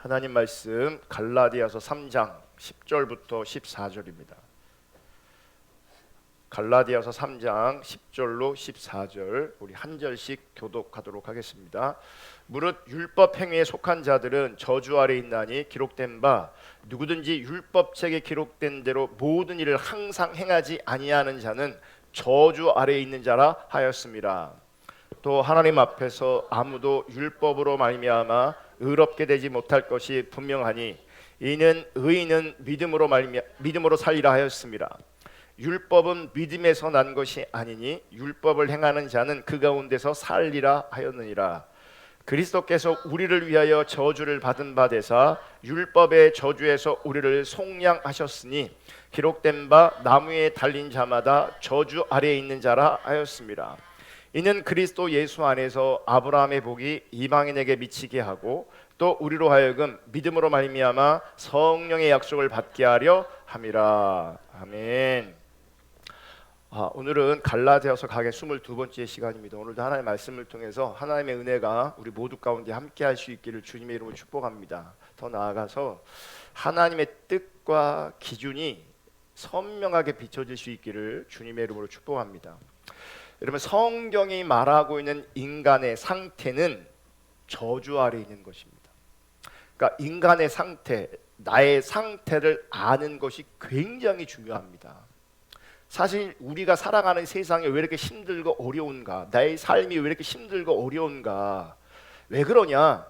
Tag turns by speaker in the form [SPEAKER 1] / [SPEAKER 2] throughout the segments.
[SPEAKER 1] 하나님 말씀 갈라디아서 3장 10절부터 14절입니다. 갈라디아서 3장 10절로 14절 우리 한 절씩 교독하도록 하겠습니다. 무릇 율법 행위에 속한 자들은 저주 아래 있나니 기록된 바 누구든지 율법책에 기록된 대로 모든 일을 항상 행하지 아니하는 자는 저주 아래에 있는 자라 하였습니다. 또 하나님 앞에서 아무도 율법으로 말미암아 의롭게 되지 못할 것이 분명하니 이는 의인은 믿음으로 살리라 하였습니다. 율법은 믿음에서 난 것이 아니니 율법을 행하는 자는 그 가운데서 살리라 하였느니라. 그리스도께서 우리를 위하여 저주를 받은 바 되사 율법의 저주에서 우리를 속량하셨으니 기록된 바 나무에 달린 자마다 저주 아래에 있는 자라 하였습니다. 이는 그리스도 예수 안에서 아브라함의 복이 이방인에게 미치게 하고 또 우리로 하여금 믿음으로 말미암아 성령의 약속을 받게 하려 함이라. 아멘. 오늘은 갈라디아서 강의 22번째 시간입니다. 오늘도 하나님의 말씀을 통해서 하나님의 은혜가 우리 모두 가운데 함께 할 수 있기를 주님의 이름으로 축복합니다. 더 나아가서 하나님의 뜻과 기준이 선명하게 비춰질 수 있기를 주님의 이름으로 축복합니다. 여러분, 성경이 말하고 있는 인간의 상태는 저주 아래에 있는 것입니다. 그러니까 인간의 상태, 나의 상태를 아는 것이 굉장히 중요합니다. 사실 우리가 살아가는 세상이 왜 이렇게 힘들고 어려운가, 나의 삶이 왜 이렇게 힘들고 어려운가, 왜 그러냐?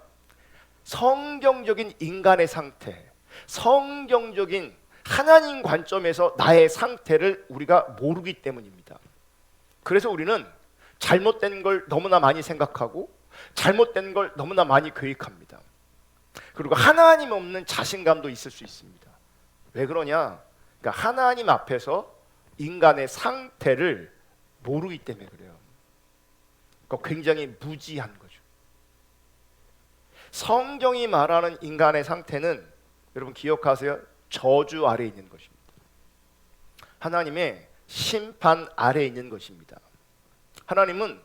[SPEAKER 1] 성경적인 인간의 상태, 성경적인 하나님 관점에서 나의 상태를 우리가 모르기 때문입니다. 그래서 우리는 잘못된 걸 너무나 많이 생각하고 잘못된 걸 너무나 많이 계획합니다. 그리고 하나님 없는 자신감도 있을 수 있습니다. 왜 그러냐? 그러니까 하나님 앞에서 인간의 상태를 모르기 때문에 그래요. 그러니까 굉장히 무지한 거죠. 성경이 말하는 인간의 상태는 여러분 기억하세요. 저주 아래에 있는 것입니다. 하나님의 심판 아래에 있는 것입니다. 하나님은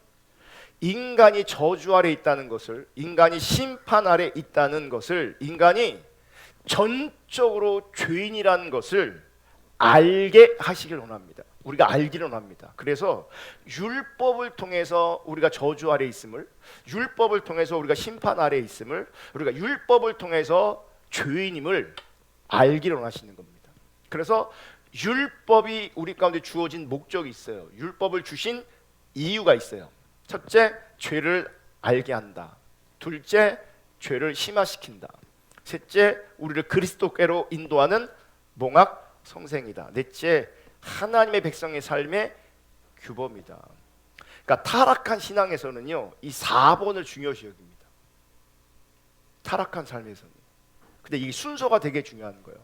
[SPEAKER 1] 인간이 저주 아래에 있다는 것을, 인간이 심판 아래에 있다는 것을, 인간이 전적으로 죄인이라는 것을 알게 하시길 원합니다. 우리가 알기를 원합니다. 그래서 율법을 통해서 우리가 저주 아래에 있음을, 율법을 통해서 우리가 심판 아래에 있음을, 우리가 율법을 통해서 죄인임을 알기를 원하시는 겁니다. 그래서 율법이 우리 가운데 주어진 목적이 있어요. 율법을 주신 이유가 있어요. 첫째, 죄를 알게 한다. 둘째, 죄를 심화시킨다. 셋째, 우리를 그리스도께로 인도하는 몽학 성생이다. 넷째, 하나님의 백성의 삶의 규범이다. 그러니까 타락한 신앙에서는요, 이 4번을 중요시 여깁니다. 타락한 삶에서는. 근데 이 순서가 되게 중요한 거예요.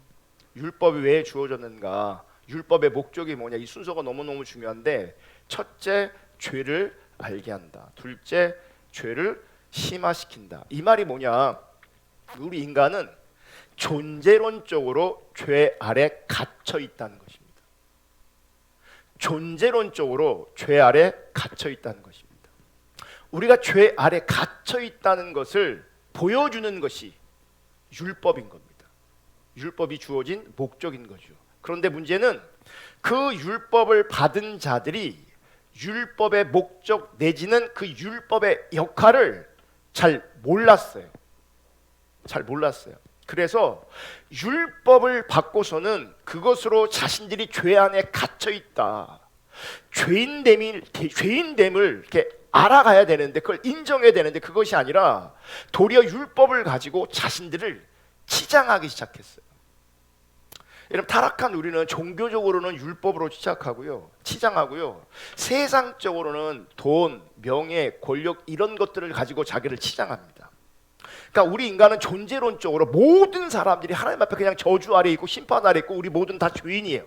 [SPEAKER 1] 율법이 왜 주어졌는가, 율법의 목적이 뭐냐, 이 순서가 너무너무 중요한데, 첫째, 죄를 알게 한다. 둘째, 죄를 심화시킨다. 이 말이 뭐냐, 우리 인간은 존재론적으로 죄 아래 갇혀 있다는 것입니다. 존재론적으로 죄 아래 갇혀 있다는 것입니다. 우리가 죄 아래 갇혀 있다는 것을 보여주는 것이 율법인 겁니다. 율법이 주어진 목적인 거죠. 그런데 문제는 그 율법을 받은 자들이 율법의 목적 내지는 그 율법의 역할을 잘 몰랐어요. 잘 몰랐어요. 그래서 율법을 받고서는 그것으로 자신들이 죄 안에 갇혀 있다, 죄인됨을 이렇게 알아가야 되는데, 그걸 인정해야 되는데, 그것이 아니라 도리어 율법을 가지고 자신들을 치장하기 시작했어요. 여러분, 타락한 우리는 종교적으로는 율법으로 치장하고요, 세상적으로는 돈, 명예, 권력 이런 것들을 가지고 자기를 치장합니다. 그러니까 우리 인간은 존재론적으로 모든 사람들이 하나님 앞에 그냥 저주 아래 있고 심판 아래 있고, 우리 모두는 다 죄인이에요.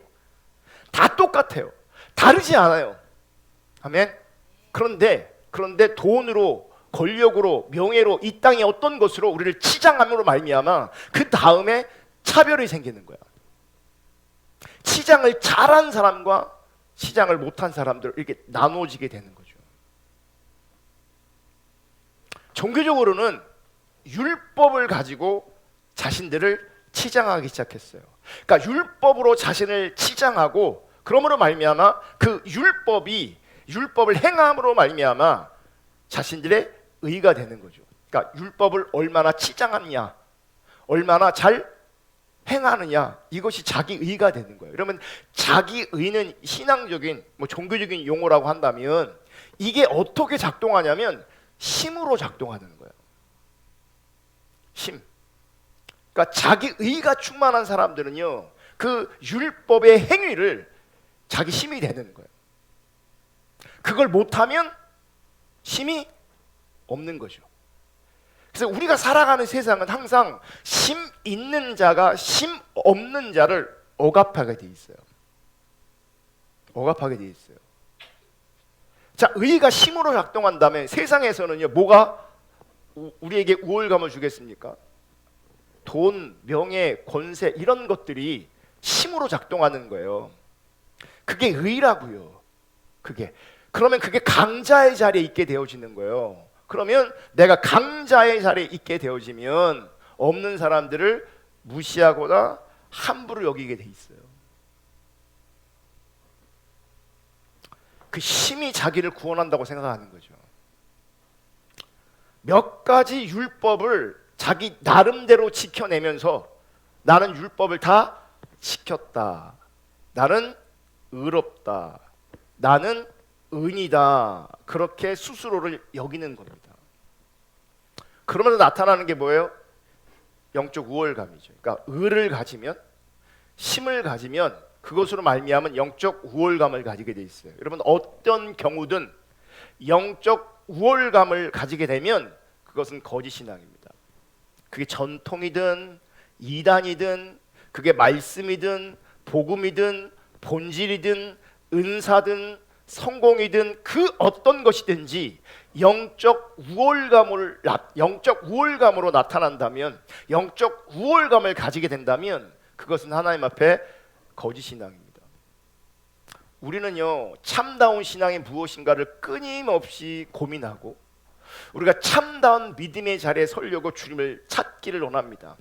[SPEAKER 1] 다 똑같아요. 다르지 않아요. 아멘. 그런데 돈으로, 권력으로, 명예로, 이 땅의 어떤 것으로 우리를 치장함으로 말미암아 그 다음에 차별이 생기는 거야. 치장을 잘한 사람과 치장을 못한 사람들, 이렇게 나눠지게 되는 거죠. 종교적으로는 율법을 가지고 자신들을 치장하기 시작했어요. 그러니까 율법으로 자신을 치장하고, 그러므로 말미암아 그 율법을 행함으로 말미암아 자신들의 의가 되는 거죠. 그러니까 율법을 얼마나 치장하느냐, 얼마나 잘 행하느냐, 이것이 자기 의가 되는 거예요. 그러면 자기 의는 신앙적인 종교적인 용어라고 한다면 이게 어떻게 작동하냐면 힘으로 작동하는 거예요. 힘. 그러니까 자기 의가 충만한 사람들은요, 그 율법의 행위를 자기 힘이 되는 거예요. 그걸 못하면 힘이 없는 거죠. 그래서 우리가 살아가는 세상은 항상 힘 있는 자가 힘 없는 자를 억압하게 돼 있어요. 억압하게 돼 있어요. 자, 의가 힘으로 작동한다면 세상에서는요, 뭐가 우리에게 우월감을 주겠습니까? 돈, 명예, 권세, 이런 것들이 힘으로 작동하는 거예요. 그게 의라고요. 그러면 그게 강자의 자리에 있게 되어지는 거예요. 그러면 내가 강자의 자리에 있게 되어지면 없는 사람들을 무시하거나 함부로 여기게 돼 있어요. 그 힘이 자기를 구원한다고 생각하는 거죠. 몇 가지 율법을 자기 나름대로 지켜내면서 나는 율법을 다 지켰다, 나는 의롭다, 나는 의인이다, 그렇게 스스로를 여기는 겁니다. 그러면서 나타나는 게 뭐예요? 영적 우월감이죠. 그러니까 의를 가지면, 힘을 가지면 그것으로 말미암은 영적 우월감을 가지게 돼 있어요. 여러분, 어떤 경우든 영적 우월감을 가지게 되면 그것은 거짓 신앙입니다. 그게 전통이든 이단이든, 그게 말씀이든 복음이든 본질이든 은사든 성공이든 그 어떤 것이든지 영적 우월감으로 나타난다면, 영적 우월감을 가지게 된다면 그것은 하나님 앞에 거짓 신앙입니다. 우리는요, 참다운 신앙이 무엇인가를 끊임없이 고민하고 우리가 참다운 믿음의 자리에 서려고 주님을 찾기를 원합니다.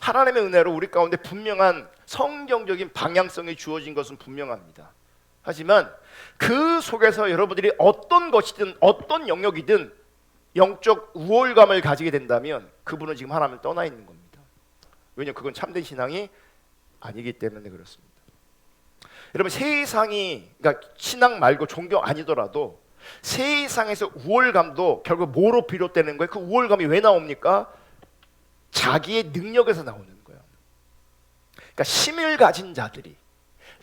[SPEAKER 1] 하나님의 은혜로 우리 가운데 분명한 성경적인 방향성이 주어진 것은 분명합니다. 하지만 그 속에서 여러분들이 어떤 것이든 어떤 영역이든 영적 우월감을 가지게 된다면 그분은 지금 하나님을 떠나 있는 겁니다. 왜냐하면 그건 참된 신앙이 아니기 때문에 그렇습니다. 여러분, 세상이, 그러니까 신앙 말고 종교 아니더라도 세상에서 우월감도 결국 뭐로 비롯되는 거예요? 그 우월감이 왜 나옵니까? 자기의 능력에서 나오는 거예요. 그러니까 힘을 가진 자들이,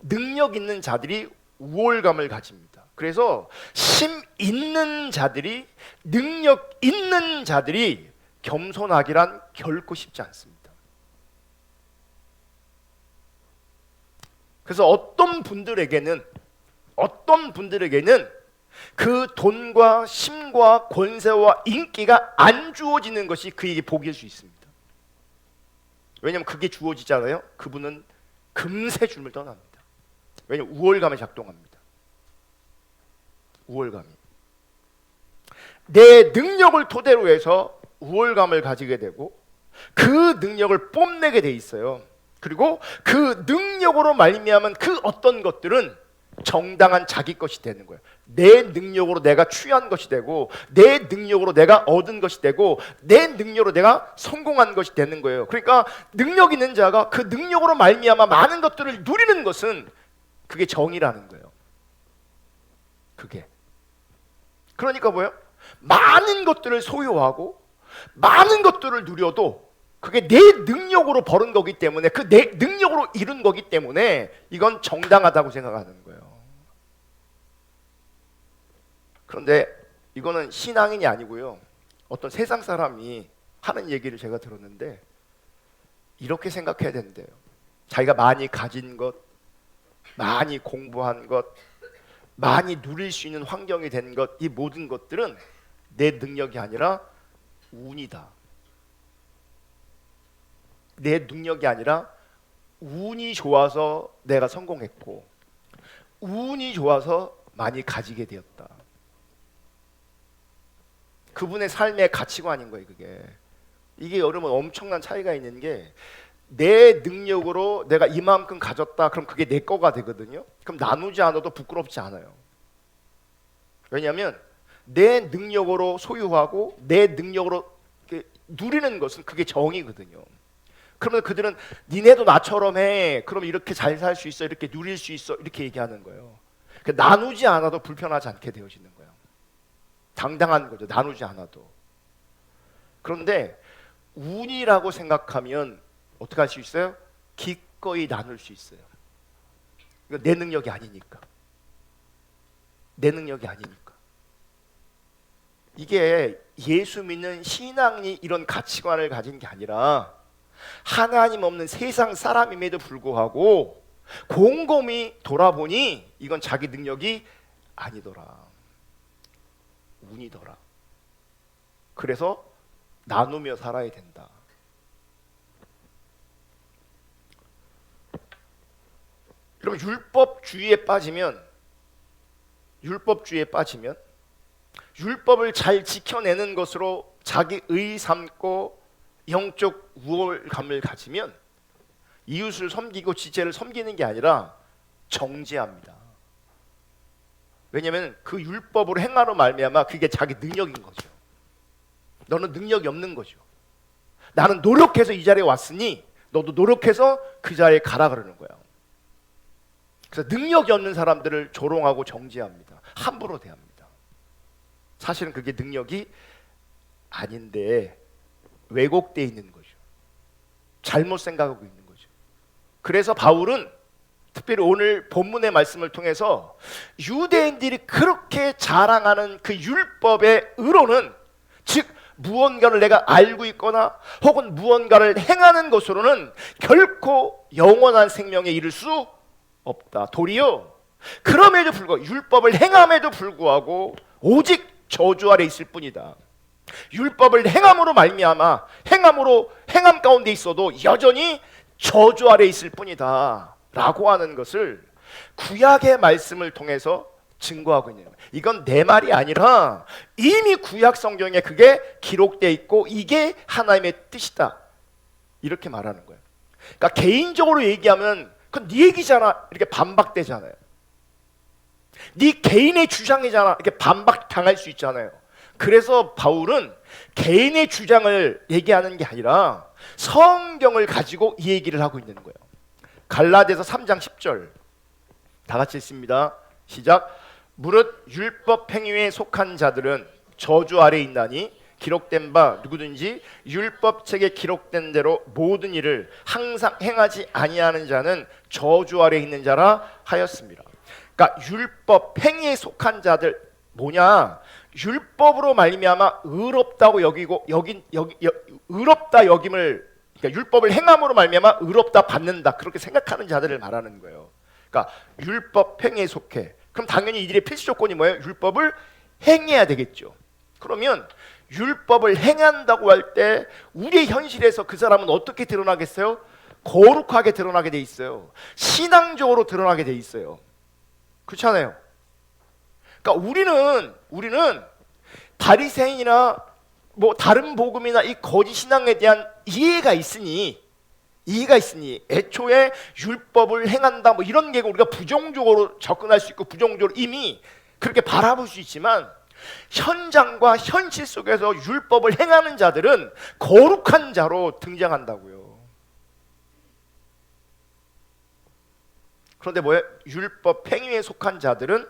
[SPEAKER 1] 능력 있는 자들이 우월감을 가집니다. 그래서 힘 있는 자들이, 능력 있는 자들이 겸손하기란 결코 쉽지 않습니다. 그래서 어떤 분들에게는 그 돈과 힘과 권세와 인기가 안 주어지는 것이 그에게 복일 수 있습니다. 왜냐하면 그게 주어지잖아요. 그분은 금세 주님을 떠납니다. 왜냐하면 우월감에 작동합니다. 우월감이 내 능력을 토대로 해서 우월감을 가지게 되고 그 능력을 뽐내게 돼 있어요. 그리고 그 능력으로 말미암은 그 어떤 것들은 정당한 자기 것이 되는 거예요. 내 능력으로 내가 취한 것이 되고, 내 능력으로 내가 얻은 것이 되고, 내 능력으로 내가 성공한 것이 되는 거예요. 그러니까 능력 있는 자가 그 능력으로 말미암아 많은 것들을 누리는 것은 그게 정의라는 거예요. 그게. 그러니까 뭐예요? 많은 것들을 소유하고 많은 것들을 누려도 그게 내 능력으로 벌은 거기 때문에, 그 내 능력으로 이룬 거기 때문에 이건 정당하다고 생각하는 거예요. 그런데 이거는 신앙인이 아니고요, 어떤 세상 사람이 하는 얘기를 제가 들었는데 이렇게 생각해야 된대요. 자기가 많이 가진 것, 많이 공부한 것, 많이 누릴 수 있는 환경이 된 것, 이 모든 것들은 내 능력이 아니라 운이다. 내 능력이 아니라 운이 좋아서 내가 성공했고, 운이 좋아서 많이 가지게 되었다. 그분의 삶의 가치관인 거예요. 그게 이게 여러분 엄청난 차이가 있는 게, 내 능력으로 내가 이만큼 가졌다 그럼 그게 내 거가 되거든요. 그럼 나누지 않아도 부끄럽지 않아요. 왜냐하면 내 능력으로 소유하고 내 능력으로 누리는 것은 그게 정이거든요. 그러면 그들은 니네도 나처럼 해, 그럼 이렇게 잘 살 수 있어, 이렇게 누릴 수 있어, 이렇게 얘기하는 거예요. 나누지 않아도 불편하지 않게 되어지는 거예요. 당당한 거죠, 나누지 않아도. 그런데 운이라고 생각하면 어떻게 할 수 있어요? 기꺼이 나눌 수 있어요. 이거 내 능력이 아니니까. 내 능력이 아니니까. 이게 예수 믿는 신앙이 이런 가치관을 가진 게 아니라, 하나님 없는 세상 사람임에도 불구하고 곰곰이 돌아보니 이건 자기 능력이 아니더라, 운이더라. 그래서 나누며 살아야 된다. 그럼 율법주의에 빠지면 율법을 잘 지켜내는 것으로 자기 의 삼고 영적 우월감을 가지면 이웃을 섬기고 지체를 섬기는 게 아니라 정죄합니다. 왜냐하면 그 율법으로 행하로 말미암아 그게 자기 능력인 거죠. 너는 능력이 없는 거죠. 나는 노력해서 이 자리에 왔으니 너도 노력해서 그 자리에 가라 그러는 거야. 그래서 능력이 없는 사람들을 조롱하고 정죄합니다. 함부로 대합니다. 사실은 그게 능력이 아닌데 왜곡되어 있는 거죠. 잘못 생각하고 있는 거죠. 그래서 바울은 특별히 오늘 본문의 말씀을 통해서 유대인들이 그렇게 자랑하는 그 율법의 의로는, 즉 무언가를 내가 알고 있거나 혹은 무언가를 행하는 것으로는 결코 영원한 생명에 이를 수 없다. 도리어 그럼에도 불구하고, 율법을 행함에도 불구하고 오직 저주 아래 있을 뿐이다. 율법을 행함으로 말미암아 행함 가운데 있어도 여전히 저주 아래 있을 뿐이다 라고 하는 것을 구약의 말씀을 통해서 증거하고 있는 거예요. 이건 내 말이 아니라 이미 구약 성경에 그게 기록되어 있고 이게 하나님의 뜻이다, 이렇게 말하는 거예요. 그러니까 개인적으로 얘기하면 그건 네 얘기잖아, 이렇게 반박되잖아요. 네 개인의 주장이잖아, 이렇게 반박당할 수 있잖아요. 그래서 바울은 개인의 주장을 얘기하는 게 아니라 성경을 가지고 이 얘기를 하고 있는 거예요. 갈라디아서 3장 10절 다 같이 읽습니다. 시작. 무릇 율법 행위에 속한 자들은 저주 아래 있나니 기록된 바 누구든지 율법책에 기록된 대로 모든 일을 항상 행하지 아니하는 자는 저주 아래 있는 자라 하였습니다. 그러니까 율법 행위에 속한 자들 뭐냐? 율법으로 말미암아 의롭다고 여기고 의롭다 여김을, 그러니까 율법을 행함으로 말미암아 의롭다 받는다, 그렇게 생각하는 자들을 말하는 거예요. 그러니까 율법 행위에 속해. 그럼 당연히 이들의 필수 조건이 뭐예요? 율법을 행해야 되겠죠. 그러면 율법을 행한다고 할 때 우리의 현실에서 그 사람은 어떻게 드러나겠어요? 거룩하게 드러나게 돼 있어요. 신앙적으로 드러나게 돼 있어요. 그렇잖아요. 그러니까 우리는 바리새인이나 뭐 다른 복음이나 이 거짓 신앙에 대한 이해가 있으니 애초에 율법을 행한다 뭐 이런 게 우리가 부정적으로 접근할 수 있고 부정적으로 이미 그렇게 바라볼 수 있지만, 현장과 현실 속에서 율법을 행하는 자들은 거룩한 자로 등장한다고요. 그런데 뭐예요? 율법 행위에 속한 자들은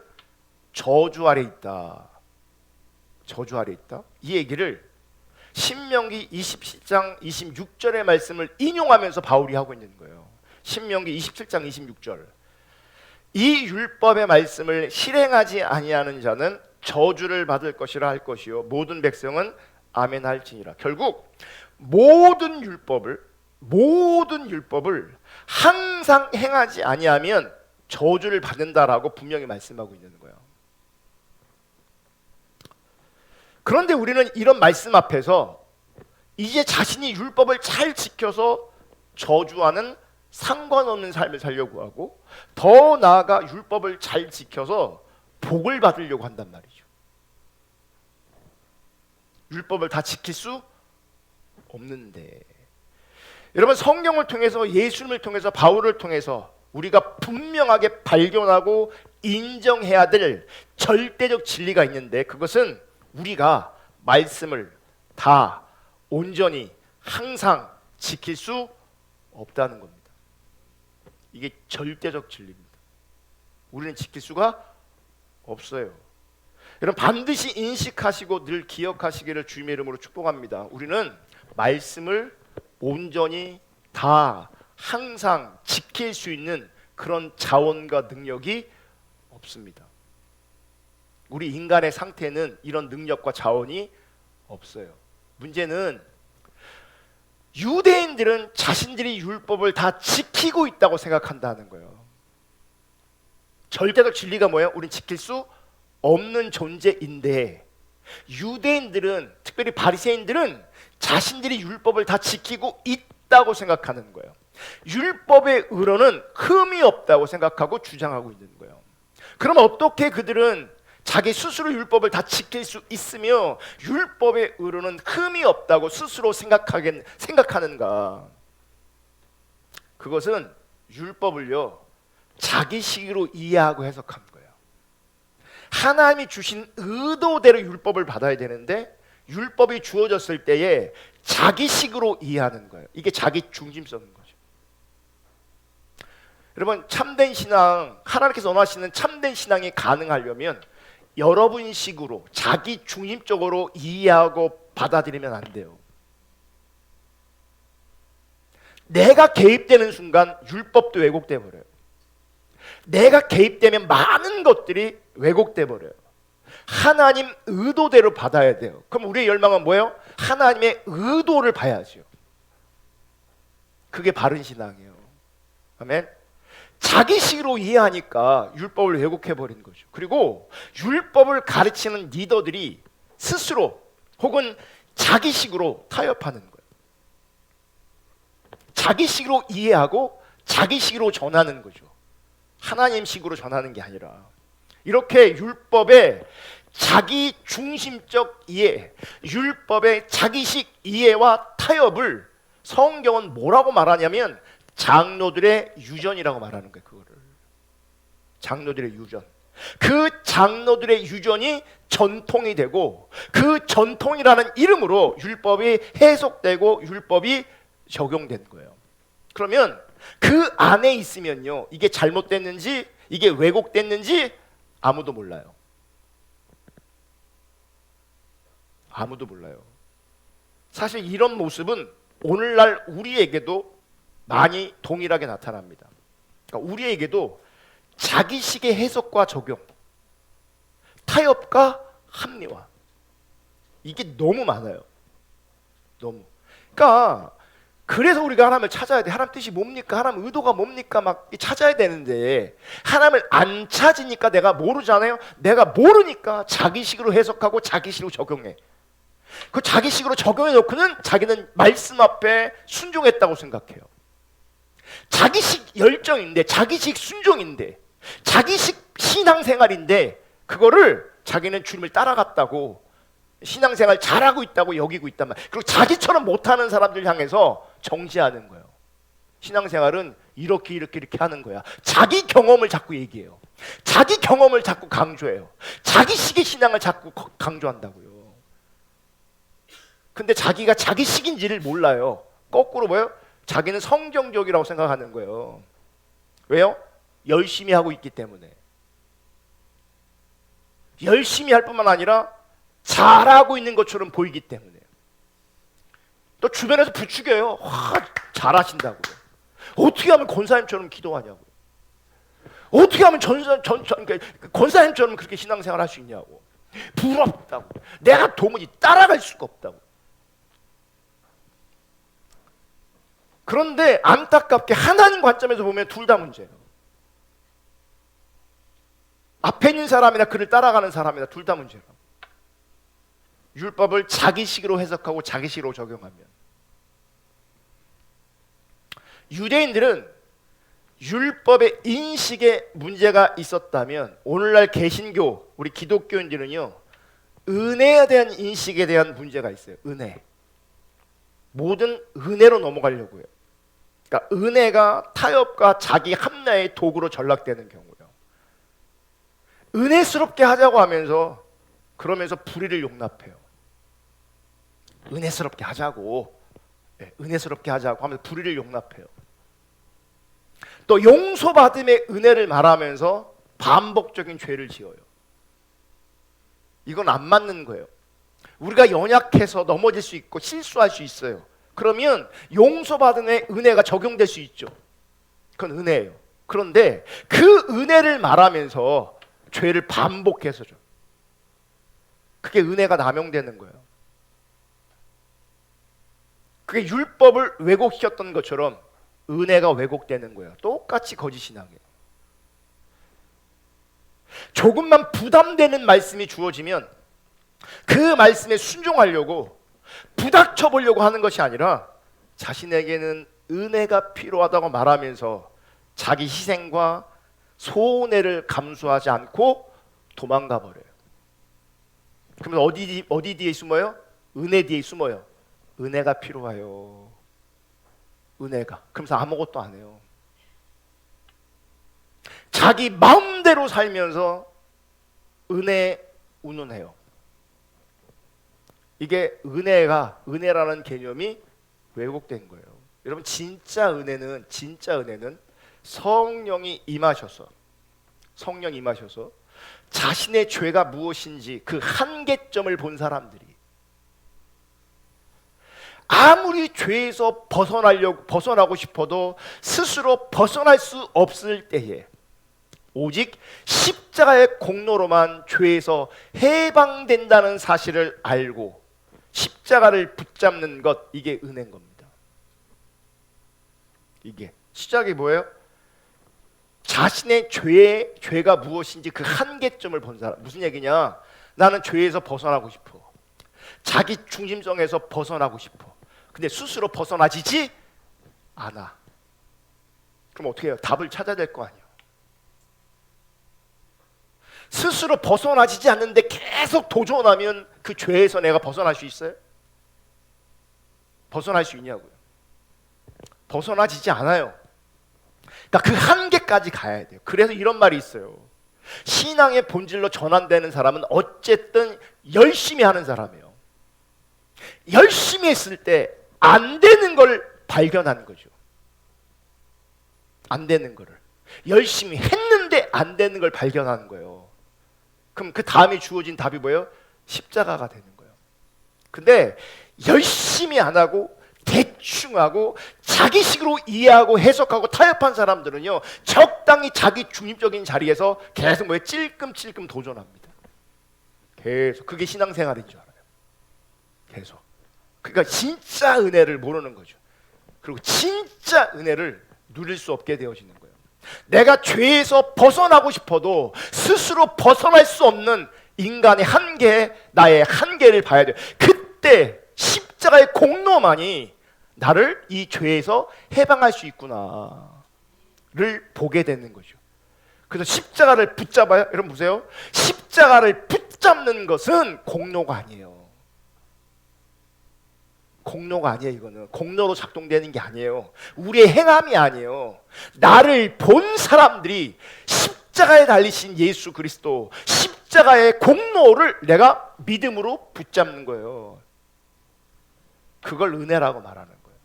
[SPEAKER 1] 저주 아래 있다. 저주 아래 있다. 이 얘기를 신명기 27장 26절의 말씀을 인용하면서 바울이 하고 있는 거예요. 신명기 27장 26절. 이 율법의 말씀을 실행하지 아니하는 자는 저주를 받을 것이라 할 것이요 모든 백성은 아멘 할지니라. 결국 모든 율법을 항상 행하지 아니하면 저주를 받는다라고 분명히 말씀하고 있는 거예요. 그런데 우리는 이런 말씀 앞에서 이제 자신이 율법을 잘 지켜서 저주와는 상관없는 삶을 살려고 하고, 더 나아가 율법을 잘 지켜서 복을 받으려고 한단 말이죠. 율법을 다 지킬 수 없는데, 여러분 성경을 통해서, 예수님을 통해서, 바울을 통해서 우리가 분명하게 발견하고 인정해야 될 절대적 진리가 있는데, 그것은 우리가 말씀을 다 온전히 항상 지킬 수 없다는 겁니다. 이게 절대적 진리입니다. 우리는 지킬 수가 없어요. 여러분 반드시 인식하시고 늘 기억하시기를 주님의 이름으로 축복합니다. 우리는 말씀을 온전히 다 항상 지킬 수 있는 그런 자원과 능력이 없습니다. 우리 인간의 상태는 이런 능력과 자원이 없어요. 문제는 유대인들은 자신들이 율법을 다 지키고 있다고 생각한다는 거예요. 절대적 진리가 뭐예요? 우린 지킬 수 없는 존재인데, 유대인들은, 특별히 바리새인들은 자신들이 율법을 다 지키고 있다고 생각하는 거예요. 율법의 의로는 흠이 없다고 생각하고 주장하고 있는 거예요. 그럼 어떻게 그들은 자기 스스로 율법을 다 지킬 수 있으며 율법의 의로는 흠이 없다고 스스로 생각하는가? 그것은 율법을요 자기식으로 이해하고 해석한 거예요. 하나님이 주신 의도대로 율법을 받아야 되는데 율법이 주어졌을 때에 자기식으로 이해하는 거예요. 이게 자기 중심성인 거죠. 여러분 참된 신앙, 하나님께서 원하시는 참된 신앙이 가능하려면 여러분 식으로 자기 중심적으로 이해하고 받아들이면 안 돼요. 내가 개입되는 순간 율법도 왜곡돼 버려요. 내가 개입되면 많은 것들이 왜곡돼 버려요. 하나님 의도대로 받아야 돼요. 그럼 우리의 열망은 뭐예요? 하나님의 의도를 봐야죠. 그게 바른 신앙이에요. 아멘. 자기식으로 이해하니까 율법을 왜곡해버린 거죠. 그리고 율법을 가르치는 리더들이 스스로 혹은 자기식으로 타협하는 거예요. 자기식으로 이해하고 자기식으로 전하는 거죠. 하나님식으로 전하는 게 아니라. 이렇게 율법의 자기 중심적 이해, 율법의 자기식 이해와 타협을 성경은 뭐라고 말하냐면 장로들의 유전이라고 말하는 거예요. 그거를 장로들의 유전. 그 장로들의 유전이 전통이 되고 그 전통이라는 이름으로 율법이 해석되고 율법이 적용된 거예요. 그러면 그 안에 있으면요, 이게 잘못됐는지 이게 왜곡됐는지 아무도 몰라요. 아무도 몰라요. 사실 이런 모습은 오늘날 우리에게도 많이 동일하게 나타납니다. 그러니까 우리에게도 자기식의 해석과 적용, 타협과 합리화, 이게 너무 많아요. 너무. 그러니까 그래서 우리가 하나님을 찾아야 돼. 하나님 뜻이 뭡니까? 하나님 의도가 뭡니까? 막 찾아야 되는데 하나님을 안 찾으니까 내가 모르잖아요. 내가 모르니까 자기식으로 해석하고 자기식으로 적용해. 그 자기식으로 적용해 놓고는 자기는 말씀 앞에 순종했다고 생각해요. 자기식 열정인데, 자기식 순종인데, 자기식 신앙생활인데 그거를 자기는 주님을 따라갔다고, 신앙생활 잘하고 있다고 여기고 있단 말이에요. 그리고 자기처럼 못하는 사람들 향해서 정죄하는 거예요. 신앙생활은 이렇게 하는 거야. 자기 경험을 자꾸 얘기해요. 자기 경험을 자꾸 강조해요. 자기식의 신앙을 자꾸 강조한다고요. 근데 자기가 자기식인지를 몰라요. 거꾸로 뭐예요? 자기는 성경적이라고 생각하는 거예요. 왜요? 열심히 하고 있기 때문에. 열심히 할 뿐만 아니라 잘하고 있는 것처럼 보이기 때문에. 또 주변에서 부추겨요. 와, 잘하신다고요. 어떻게 하면 권사님처럼 기도하냐고요. 어떻게 하면 그러니까 권사님처럼 그렇게 신앙생활 할 수 있냐고. 부럽다고. 내가 도무지 따라갈 수가 없다고. 그런데 안타깝게 하나님 관점에서 보면 둘 다 문제예요. 앞에 있는 사람이나 그를 따라가는 사람이나 둘 다 문제예요. 율법을 자기식으로 해석하고 자기식으로 적용하면. 유대인들은 율법의 인식에 문제가 있었다면 오늘날 개신교, 우리 기독교인들은요, 은혜에 대한 인식에 대한 문제가 있어요. 은혜. 모든 은혜로 넘어가려고 해요. 그러니까 은혜가 타협과 자기 합리화의 도구로 전락되는 경우요. 은혜스럽게 하자고 하면서 그러면서 불의를 용납해요. 은혜스럽게 하자고, 은혜스럽게 하자고 하면서 불의를 용납해요. 또 용서받음의 은혜를 말하면서 반복적인 죄를 지어요. 이건 안 맞는 거예요. 우리가 연약해서 넘어질 수 있고 실수할 수 있어요. 그러면 용서받음의 은혜가 적용될 수 있죠. 그건 은혜예요. 그런데 그 은혜를 말하면서 죄를 반복해서죠. 그게 은혜가 남용되는 거예요. 그게 율법을 왜곡시켰던 것처럼 은혜가 왜곡되는 거예요. 똑같이 거짓 신앙이에요. 조금만 부담되는 말씀이 주어지면 그 말씀에 순종하려고 부닥쳐 보려고 하는 것이 아니라 자신에게는 은혜가 필요하다고 말하면서 자기 희생과 손해를 감수하지 않고 도망가 버려요. 그러면 어디 뒤에 숨어요? 은혜 뒤에 숨어요. 은혜가 필요해요. 은혜가. 그러면서 아무것도 안 해요. 자기 마음대로 살면서 은혜 운운해요. 이게 은혜라는 개념이 왜곡된 거예요. 여러분 진짜 은혜는 성령이 임하셔서 자신의 죄가 무엇인지 그 한계점을 본 사람들이 아무리 죄에서 벗어나고 싶어도 스스로 벗어날 수 없을 때에 오직 십자가의 공로로만 죄에서 해방된다는 사실을 알고 십자가를 붙잡는 것, 이게 은혜인 겁니다. 이게 시작이 뭐예요? 자신의 죄가 무엇인지 그 한계점을 본 사람. 무슨 얘기냐? 나는 죄에서 벗어나고 싶어. 자기 중심성에서 벗어나고 싶어. 근데 스스로 벗어나지지 않아. 그럼 어떻게 해요? 답을 찾아야 될 거 아니에요. 스스로 벗어나지지 않는데 계속 도전하면 그 죄에서 내가 벗어날 수 있어요? 벗어날 수 있냐고요? 벗어나지지 않아요. 그러니까 그 한계까지 가야 돼요. 그래서 이런 말이 있어요. 신앙의 본질로 전환되는 사람은 어쨌든 열심히 하는 사람이에요. 열심히 했을 때 안 되는 걸 발견하는 거죠. 안 되는 거를. 열심히 했는데 안 되는 걸 발견하는 거예요. 그럼 그 다음에 주어진 답이 뭐예요? 십자가가 되는 거예요. 근데 열심히 안 하고 대충 하고 자기식으로 이해하고 해석하고 타협한 사람들은요, 적당히 자기 중립적인 자리에서 계속 뭐예요? 찔끔찔끔 도전합니다. 계속. 그게 신앙생활인 줄 알아요. 계속. 그러니까 진짜 은혜를 모르는 거죠. 그리고 진짜 은혜를 누릴 수 없게 되어지는 거예요. 내가 죄에서 벗어나고 싶어도 스스로 벗어날 수 없는 인간의 한계, 나의 한계를 봐야 돼요. 그때 십자가의 공로만이 나를 이 죄에서 해방할 수 있구나를 보게 되는 거죠. 그래서 십자가를 붙잡아요. 여러분 보세요. 십자가를 붙잡는 것은 공로가 아니에요. 공로가 아니에요. 이거는 공로로 작동되는 게 아니에요. 우리의 행함이 아니에요. 나를 본 사람들이 십자가에 달리신 예수 그리스도, 십자가의 공로를 내가 믿음으로 붙잡는 거예요. 그걸 은혜라고 말하는 거예요.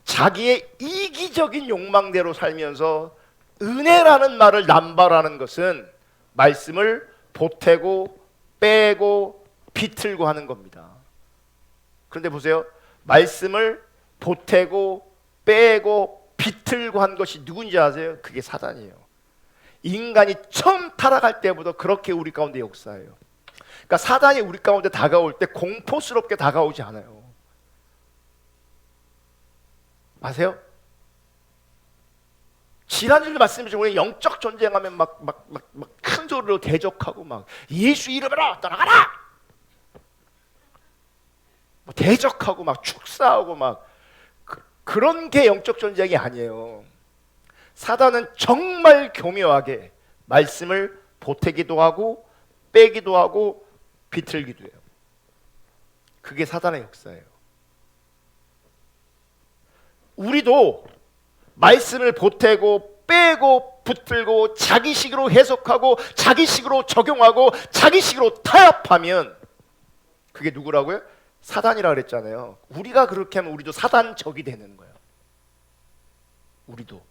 [SPEAKER 1] 자기의 이기적인 욕망대로 살면서 은혜라는 말을 남발하는 것은 말씀을 보태고 빼고 비틀고 하는 겁니다. 그런데 보세요. 말씀을 보태고 빼고 비틀고 한 것이 누군지 아세요? 그게 사단이에요. 인간이 처음 타락할 때부터 그렇게 우리 가운데 역사해요. 그러니까 사단이 우리 가운데 다가올 때 공포스럽게 다가오지 않아요. 아세요? 지난주에 말씀드린 우리 영적 전쟁하면 막 큰 소리로 대적하고 막 예수 이름으로 떠나가라! 대적하고 막 축사하고 막 그런 게 영적 전쟁이 아니에요. 사단은 정말 교묘하게 말씀을 보태기도 하고 빼기도 하고 비틀기도 해요. 그게 사단의 역사예요. 우리도 말씀을 보태고 빼고 붙들고 자기식으로 해석하고 자기식으로 적용하고 자기식으로 타협하면 그게 누구라고요? 사단이라 그랬잖아요. 우리가 그렇게 하면 우리도 사단적이 되는 거예요. 우리도.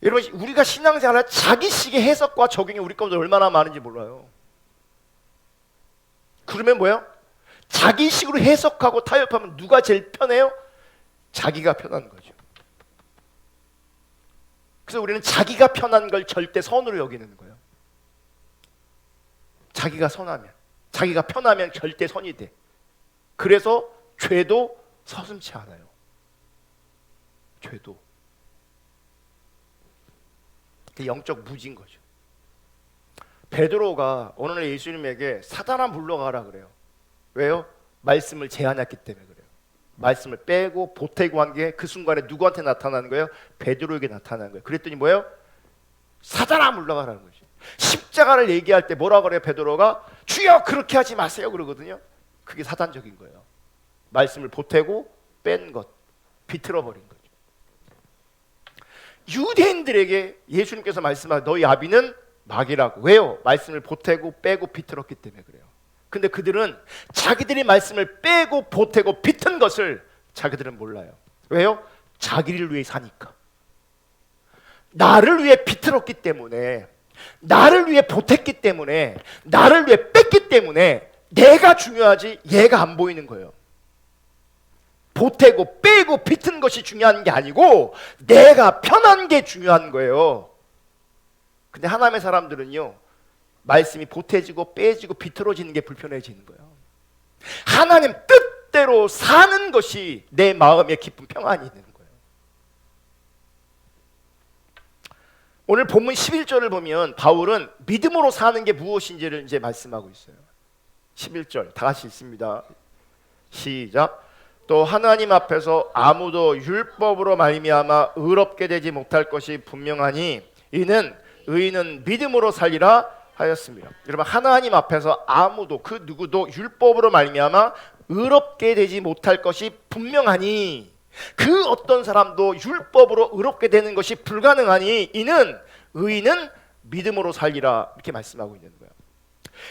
[SPEAKER 1] 여러분, 우리가 신앙생활을 자기식의 해석과 적용이 우리 가운데 얼마나 많은지 몰라요. 그러면 뭐예요? 자기식으로 해석하고 타협하면 누가 제일 편해요? 자기가 편한 거죠. 그래서 우리는 자기가 편한 걸 절대 선으로 여기는 거예요. 자기가 선하면, 자기가 편하면 절대 선이 돼. 그래서 죄도 서슴지 않아요. 죄도. 영적 무지인 거죠. 베드로가 어느 날 예수님에게 사단아 물러가라 그래요. 왜요? 말씀을 제한했기 때문에 그래요. 말씀을 빼고 보태고 한 게 그 순간에 누구한테 나타나는 거예요? 베드로에게 나타나는 거예요. 그랬더니 뭐예요? 사단아 물러가라는 거죠. 십자가를 얘기할 때 뭐라 그래요? 베드로가 주여 그렇게 하지 마세요 그러거든요. 그게 사단적인 거예요. 말씀을 보태고 뺀 것, 비틀어 버린 거죠. 유대인들에게 예수님께서 말씀하신 너희 아비는 마귀라고. 왜요? 말씀을 보태고 빼고 비틀었기 때문에 그래요. 근데 그들은 자기들이 말씀을 빼고 보태고 비튼 것을 자기들은 몰라요. 왜요? 자기를 위해 사니까. 나를 위해 비틀었기 때문에, 나를 위해 보탰기 때문에, 나를 위해 뺐기 때문에 내가 중요하지 얘가 안 보이는 거예요. 보태고 빼고 비튼 것이 중요한 게 아니고 내가 편한 게 중요한 거예요. 근데 하나님의 사람들은요, 말씀이 보태지고 빼지고 비틀어지는 게 불편해지는 거예요. 하나님 뜻대로 사는 것이 내 마음에 깊은 평안이 있는 거예요. 오늘 본문 11절을 보면 바울은 믿음으로 사는 게 무엇인지를 이제 말씀하고 있어요. 11절 다 같이 읽습니다. 시작. 또 하나님 앞에서 아무도 율법으로 말미암아 의롭게 되지 못할 것이 분명하니 이는 의인은 믿음으로 살리라 하였습니다. 여러분, 하나님 앞에서 아무도 그 누구도 율법으로 말미암아 의롭게 되지 못할 것이 분명하니, 그 어떤 사람도 율법으로 의롭게 되는 것이 불가능하니 이는 의인은 믿음으로 살리라, 이렇게 말씀하고 있는 거예요.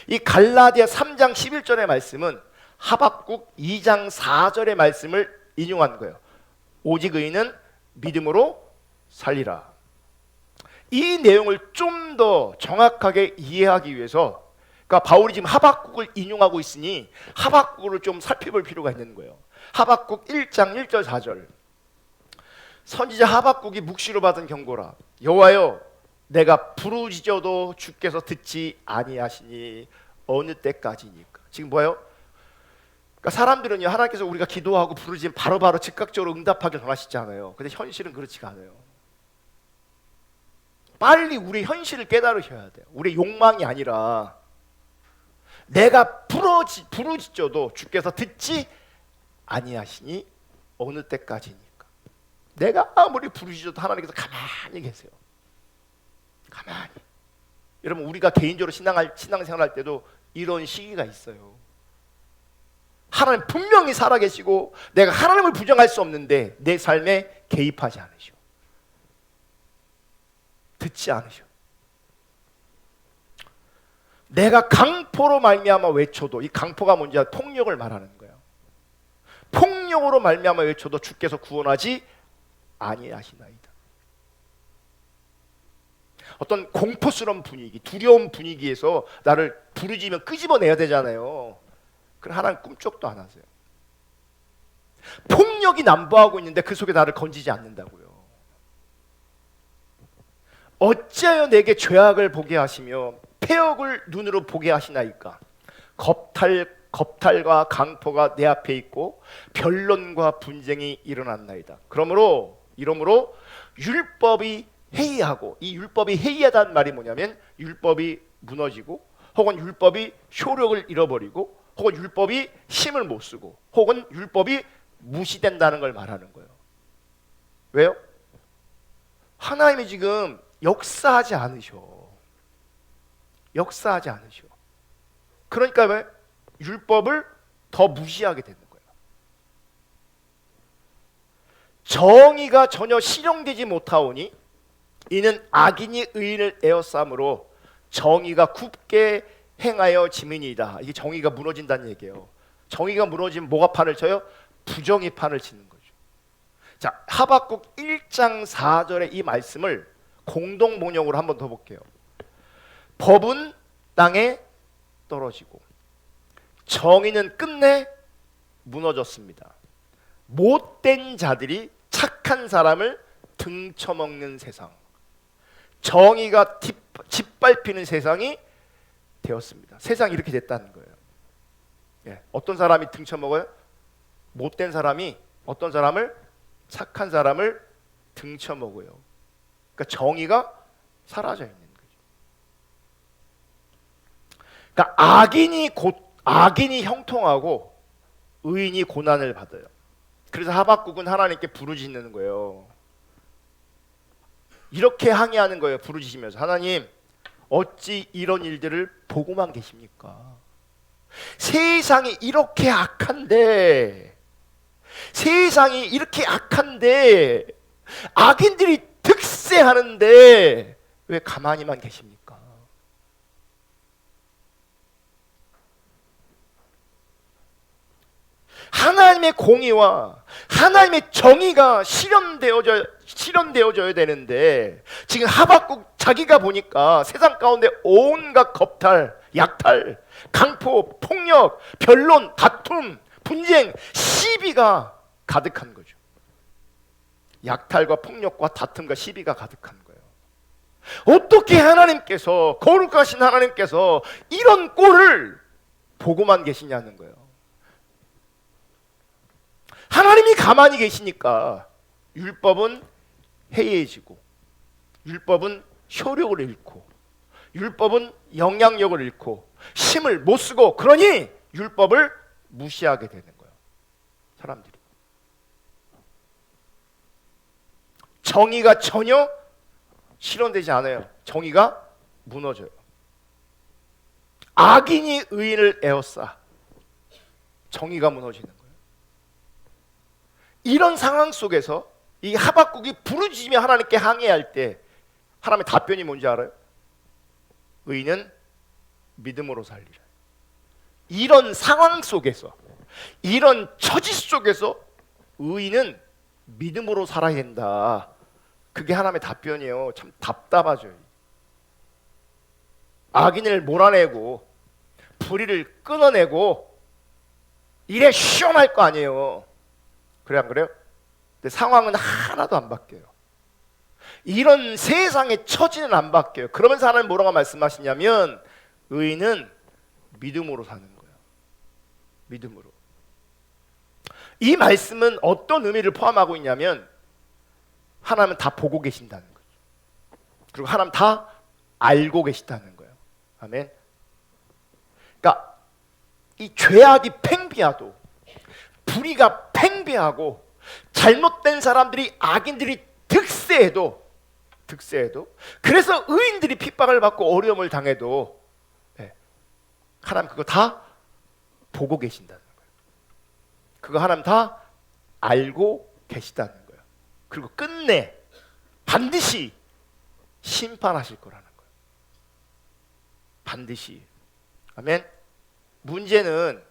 [SPEAKER 1] 이 갈라디아 3장 11절의 말씀은 하박국 2장 4절의 말씀을 인용한 거예요. 오직 의인은 믿음으로 살리라. 이 내용을 좀 더 정확하게 이해하기 위해서, 그러니까 바울이 지금 하박국을 인용하고 있으니 하박국을 좀 살펴볼 필요가 있는 거예요. 하박국 1장 1절 4절. 선지자 하박국이 묵시로 받은 경고라. 여호와여, 내가 부르짖어도 주께서 듣지 아니하시니 어느 때까지니까. 지금 뭐예요? 그러니까 사람들은요, 하나님께서 우리가 기도하고 부르짖으면 바로바로 즉각적으로 응답하길 원하시잖아요. 근데 현실은 그렇지가 않아요. 빨리 우리 현실을 깨달으셔야 돼요. 우리 욕망이 아니라 내가 부르짖어도 주께서 듣지 아니하시니 어느 때까지니까. 내가 아무리 부르짖어도 하나님께서 가만히 계세요. 가만히. 여러분, 우리가 개인적으로 신앙생활할 때도 이런 시기가 있어요. 하나님 분명히 살아계시고 내가 하나님을 부정할 수 없는데 내 삶에 개입하지 않으셔. 듣지 않으셔. 내가 강포로 말미암아 외쳐도, 이 강포가 뭔지 폭력을 말하는 거예요. 폭력으로 말미암아 외쳐도 주께서 구원하지 아니하시나이다. 어떤 공포스러운 분위기, 두려운 분위기에서 나를 부르짖으면 끄집어내야 되잖아요. 그럼 하나님 꿈쩍도 안 하세요. 폭력이 난무하고 있는데 그 속에 나를 건지지 않는다고요. 어찌하여 내게 죄악을 보게 하시며 폐역을 눈으로 보게 하시나이까. 겁탈과 강포가 내 앞에 있고 변론과 분쟁이 일어났나이다. 그러므로 율법이 해이하고, 이 율법이 해이하다는 말이 뭐냐면 율법이 무너지고, 혹은 율법이 효력을 잃어버리고, 혹은 율법이 힘을 못 쓰고, 혹은 율법이 무시된다는 걸 말하는 거예요. 왜요? 하나님이 지금 역사하지 않으셔. 역사하지 않으셔. 그러니까 왜? 율법을 더 무시하게 되는 거예요. 정의가 전혀 실현되지 못하오니 이는 악인이 의인을 에워싸므로 정의가 굽게 행하여 지민이다. 이게 정의가 무너진다는 얘기예요. 정의가 무너지면 뭐가 판을 쳐요? 부정이 판을 치는 거죠. 자, 하박국 1장 4절의 이 말씀을 공동 번역으로 한번 더 볼게요. 법은 땅에 떨어지고 정의는 끝내 무너졌습니다. 못된 자들이 착한 사람을 등쳐먹는 세상, 정의가 짓밟히는 세상이 되었습니다. 세상이 이렇게 됐다는 거예요. 예, 어떤 사람이 등쳐먹어요? 못된 사람이 어떤 사람을? 착한 사람을 등쳐먹어요. 그러니까 정의가 사라져 있는 거죠. 그러니까 악인이 형통하고 의인이 고난을 받아요. 그래서 하박국은 하나님께 부르짖는 거예요. 이렇게 항의하는 거예요. 부르짖으면서, 하나님, 어찌 이런 일들을 보고만 계십니까? 세상이 이렇게 악한데, 악인들이 득세하는데 왜 가만히만 계십니까? 하나님의 공의와 하나님의 정의가 실현되어져야 되는데, 지금 하박국 자기가 보니까 세상 가운데 온갖 겁탈, 약탈, 강포, 폭력, 변론, 다툼, 분쟁, 시비가 가득한 거죠. 약탈과 폭력과 다툼과 시비가 가득한 거예요. 어떻게 하나님께서, 거룩하신 하나님께서 이런 꼴을 보고만 계시냐는 거예요. 하나님이 가만히 계시니까 율법은 해이해지고, 율법은 효력을 잃고, 율법은 영향력을 잃고 힘을 못 쓰고, 그러니 율법을 무시하게 되는 거예요. 사람들이. 정의가 전혀 실현되지 않아요. 정의가 무너져요. 악인이 의인을 에워싸. 정의가 무너지는 거예요. 이런 상황 속에서 이 하박국이 부르짖으며 하나님께 항의할 때 하나님의 답변이 뭔지 알아요? 의인은 믿음으로 살리라. 이런 상황 속에서, 이런 처지 속에서 의인은 믿음으로 살아야 된다. 그게 하나님의 답변이에요. 참 답답하죠. 악인을 몰아내고 불의를 끊어내고 이래 시원할 거 아니에요. 그래, 안 그래요? 근데 상황은 하나도 안 바뀌어요. 이런 세상의 처지는 안 바뀌어요. 그러면서 하나님 뭐라고 말씀하시냐면, 의인은 믿음으로 사는 거예요. 믿음으로. 이 말씀은 어떤 의미를 포함하고 있냐면, 하나님은 다 보고 계신다는 거죠. 그리고 하나님 다 알고 계시다는 거예요. 아멘. 그러니까 이 죄악이 팽배하도, 불의가 팽배하고, 잘못된 사람들이, 악인들이 득세해도, 그래서 의인들이 핍박을 받고 어려움을 당해도, 하나님 그거 다 보고 계신다는 거예요. 그거 하나님 다 알고 계시다는 거예요. 그리고 끝내 반드시 심판하실 거라는 거예요. 반드시. 아멘. 문제는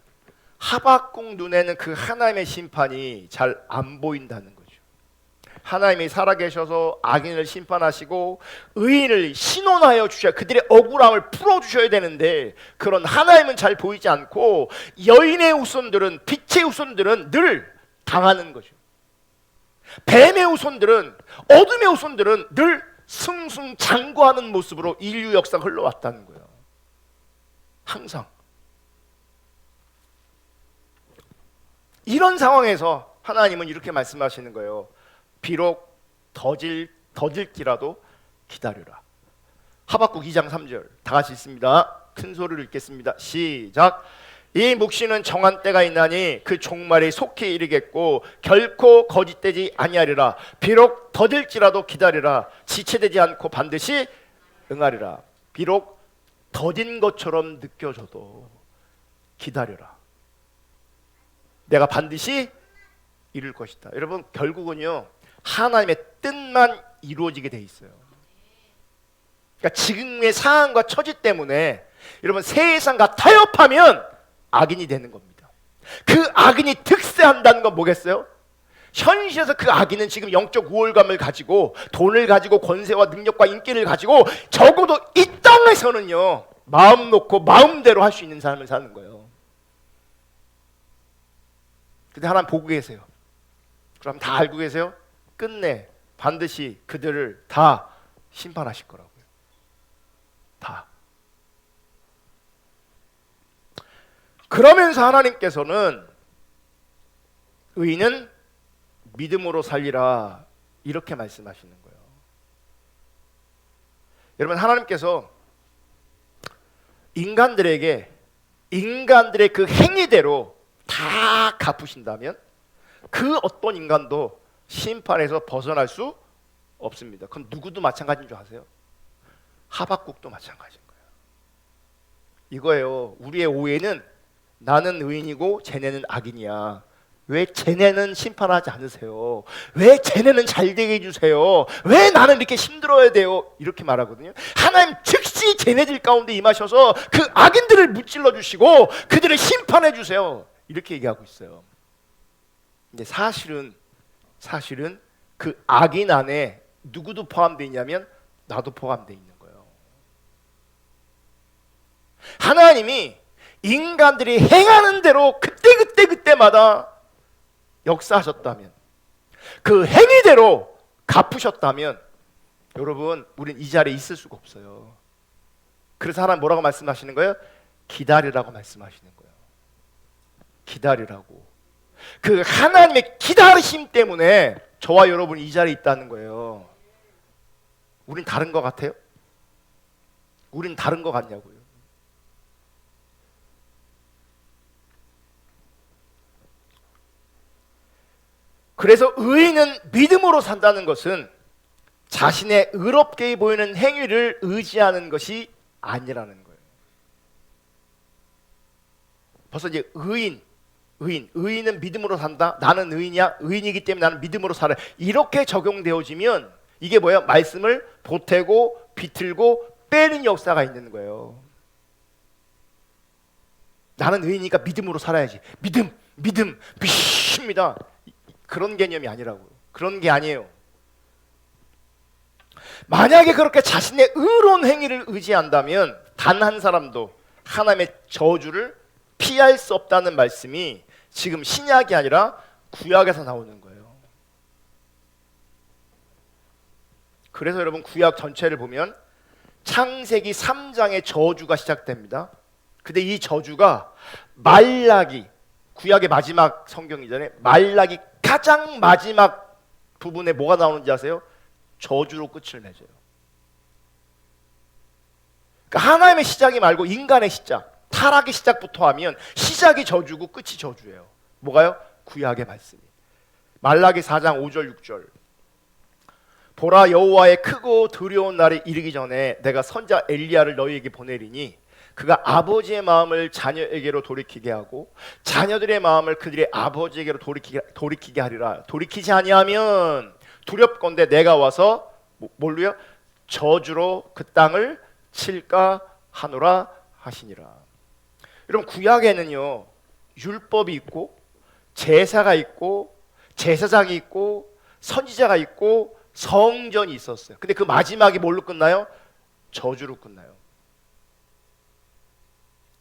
[SPEAKER 1] 하박국 눈에는 그 하나님의 심판이 잘 안 보인다는 거죠. 하나님이 살아계셔서 악인을 심판하시고 의인을 신원하여 주셔야, 그들의 억울함을 풀어주셔야 되는데, 그런 하나님은 잘 보이지 않고 여인의 후손들은, 빛의 후손들은 늘 당하는 거죠. 뱀의 후손들은, 어둠의 후손들은 늘 승승장구하는 모습으로 인류 역사가 흘러왔다는 거예요. 항상. 이런 상황에서 하나님은 이렇게 말씀하시는 거예요. 비록 더딜지라도 기다려라. 하박국 2장 3절 다 같이 읽습니다. 큰 소리로 읽겠습니다. 시작. 이 묵시는 정한 때가 있나니 그 종말이 속히 이르겠고 결코 거짓되지 아니하리라. 비록 더딜지라도 기다리라. 지체되지 않고 반드시 응하리라. 비록 더딘 것처럼 느껴져도, 기다려라. 내가 반드시 이룰 것이다. 여러분 결국은요 하나님의 뜻만 이루어지게 돼 있어요. 그러니까 지금의 상황과 처지 때문에 여러분 세상과 타협하면 악인이 되는 겁니다. 그 악인이 득세한다는 건 뭐겠어요? 현실에서 그 악인은 지금 영적 우월감을 가지고 돈을 가지고 권세와 능력과 인기를 가지고 적어도 이 땅에서는요 마음 놓고 마음대로 할 수 있는 삶을 사는 거예요. 근데 하나님 보고 계세요. 그럼 다 알고 계세요? 끝내 반드시 그들을 다 심판하실 거라고요. 다. 그러면서 하나님께서는 의인은 믿음으로 살리라 이렇게 말씀하시는 거예요. 여러분 하나님께서 인간들의 그 행위대로 다 갚으신다면 그 어떤 인간도 심판에서 벗어날 수 없습니다. 그건 누구도 마찬가지인 줄 아세요? 하박국도 마찬가지인 거예요. 이거예요. 우리의 오해는 나는 의인이고 쟤네는 악인이야. 왜 쟤네는 심판하지 않으세요? 왜 쟤네는 잘 되게 해주세요? 왜 나는 이렇게 힘들어야 돼요? 이렇게 말하거든요. 하나님 즉시 쟤네들 가운데 임하셔서 그 악인들을 무찔러 주시고 그들을 심판해 주세요. 이렇게 얘기하고 있어요. 근데 사실은 그 악인 안에 누구도 포함되어 있냐면 나도 포함되어 있는 거예요. 하나님이 인간들이 행하는 대로 그때마다 역사하셨다면 그 행위대로 갚으셨다면 여러분 우린 이 자리에 있을 수가 없어요. 그래서 하나님 뭐라고 말씀하시는 거예요? 기다리라고 말씀하시는 거예요. 기다리라고. 그 하나님의 기다리심 때문에 저와 여러분이 이 자리에 있다는 거예요. 우린 다른 것 같아요? 우린 다른 것 같냐고요. 그래서 의인은 믿음으로 산다는 것은 자신의 의롭게 보이는 행위를 의지하는 것이 아니라는 거예요. 벌써 이제 의인은 믿음으로 산다. 나는 의인이야. 의인이기 때문에 나는 믿음으로 살아. 이렇게 적용되어지면 이게 뭐예요? 말씀을 보태고 비틀고 빼는 역사가 있는 거예요. 나는 의인이니까 믿음으로 살아야지. 믿습니다. 그런 개념이 아니라고요. 그런 게 아니에요. 만약에 그렇게 자신의 의로운 행위를 의지한다면 단 한 사람도 하나님의 저주를 피할 수 없다는 말씀이 지금 신약이 아니라 구약에서 나오는 거예요. 그래서 여러분 구약 전체를 보면 창세기 3장의 저주가 시작됩니다. 근데 이 저주가 말라기, 구약의 마지막 성경이잖아요. 말라기 가장 마지막 부분에 뭐가 나오는지 아세요? 저주로 끝을 맺어요. 그러니까 하나님의 시작이 말고 인간의 시작, 타락의 시작부터 하면 시작이 저주고 끝이 저주예요. 뭐가요? 구약의 말씀이. 말라기 4장 5절 6절. 보라, 여호와의 크고 두려운 날이 이르기 전에 내가 선자 엘리야를 너희에게 보내리니 그가 아버지의 마음을 자녀에게로 돌이키게 하고 자녀들의 마음을 그들의 아버지에게로 돌이키게 하리라. 돌이키지 아니하면 두렵건대 내가 와서 뭘로요? 저주로 그 땅을 칠까 하노라 하시니라. 여러분 구약에는요 율법이 있고 제사가 있고 제사장이 있고 선지자가 있고 성전이 있었어요. 근데 그 마지막이 뭘로 끝나요? 저주로 끝나요.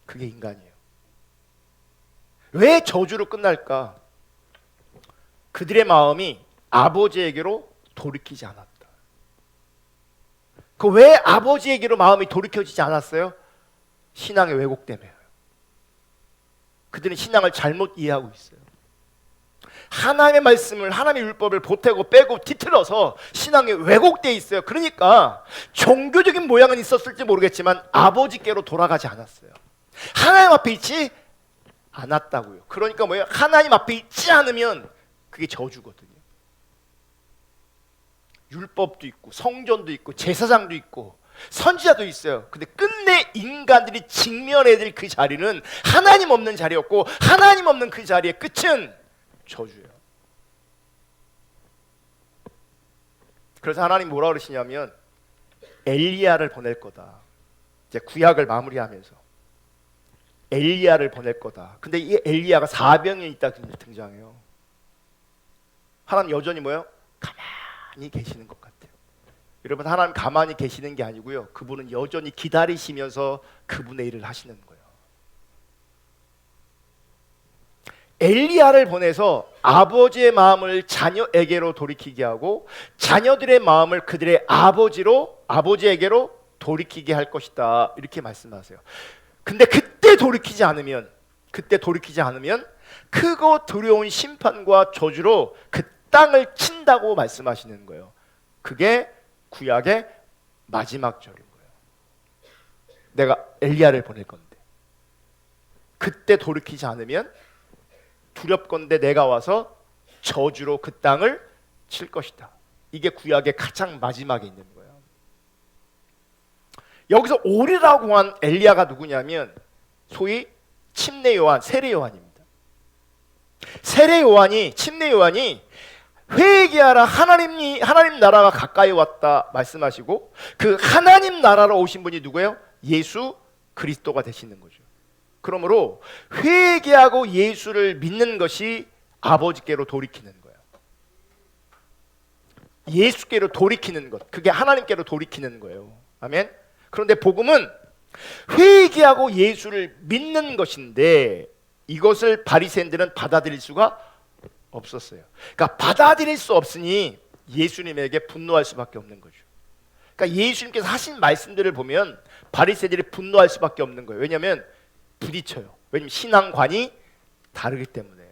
[SPEAKER 1] 그게 인간이에요. 왜 저주로 끝날까? 그들의 마음이 아버지에게로 돌이키지 않았다. 그 왜 아버지에게로 마음이 돌이켜지지 않았어요? 신앙의 왜곡 때문에요. 그들은 신앙을 잘못 이해하고 있어요. 하나님의 말씀을, 하나님의 율법을 보태고 빼고 뒤틀어서 신앙이 왜곡되어 있어요. 그러니까 종교적인 모양은 있었을지 모르겠지만 아버지께로 돌아가지 않았어요. 하나님 앞에 있지 않았다고요. 그러니까 뭐예요? 하나님 앞에 있지 않으면 그게 저주거든요. 율법도 있고 성전도 있고 제사장도 있고 선지자도 있어요. 근데 끝내 인간들이 직면해야 될 그 자리는 하나님 없는 자리였고, 하나님 없는 그 자리의 끝은 저주예요. 그래서 하나님 뭐라 그러시냐면 엘리야를 보낼 거다. 이제 구약을 마무리하면서 엘리야를 보낼 거다. 근데 이 엘리야가 400년 있다 등장해요. 하나님 여전히 뭐예요? 가만히 계시는 것 같아요. 여러분, 하나님 가만히 계시는 게 아니고요, 그분은 여전히 기다리시면서 그분의 일을 하시는 거예요. 엘리야를 보내서 아버지의 마음을 자녀에게로 돌이키게 하고 자녀들의 마음을 그들의 아버지에게로 돌이키게 할 것이다, 이렇게 말씀하세요. 근데 그때 돌이키지 않으면 크고 두려운 심판과 저주로 그 땅을 친다고 말씀하시는 거예요. 그게 구약의 마지막 절인 거예요. 내가 엘리야를 보낼 건데 그때 돌이키지 않으면 두렵건대 내가 와서 저주로 그 땅을 칠 것이다. 이게 구약의 가장 마지막에 있는 거예요. 여기서 오리라고 한 엘리야가 누구냐면 소위 침례 요한, 세례 요한입니다. 침례 요한이 회개하라, 하나님 나라가 가까이 왔다 말씀하시고, 그 하나님 나라로 오신 분이 누구예요? 예수 그리스도가 되시는 거죠. 그러므로 회개하고 예수를 믿는 것이 아버지께로 돌이키는 거예요. 예수께로 돌이키는 것, 그게 하나님께로 돌이키는 거예요. 아멘. 그런데 복음은 회개하고 예수를 믿는 것인데 이것을 바리새인들은 받아들일 수가 없었어요. 그러니까 받아들일 수 없으니 예수님에게 분노할 수밖에 없는 거죠. 그러니까 예수님께서 하신 말씀들을 보면 바리새인들이 분노할 수밖에 없는 거예요. 왜냐하면 부딪혀요. 왜냐하면 신앙관이 다르기 때문에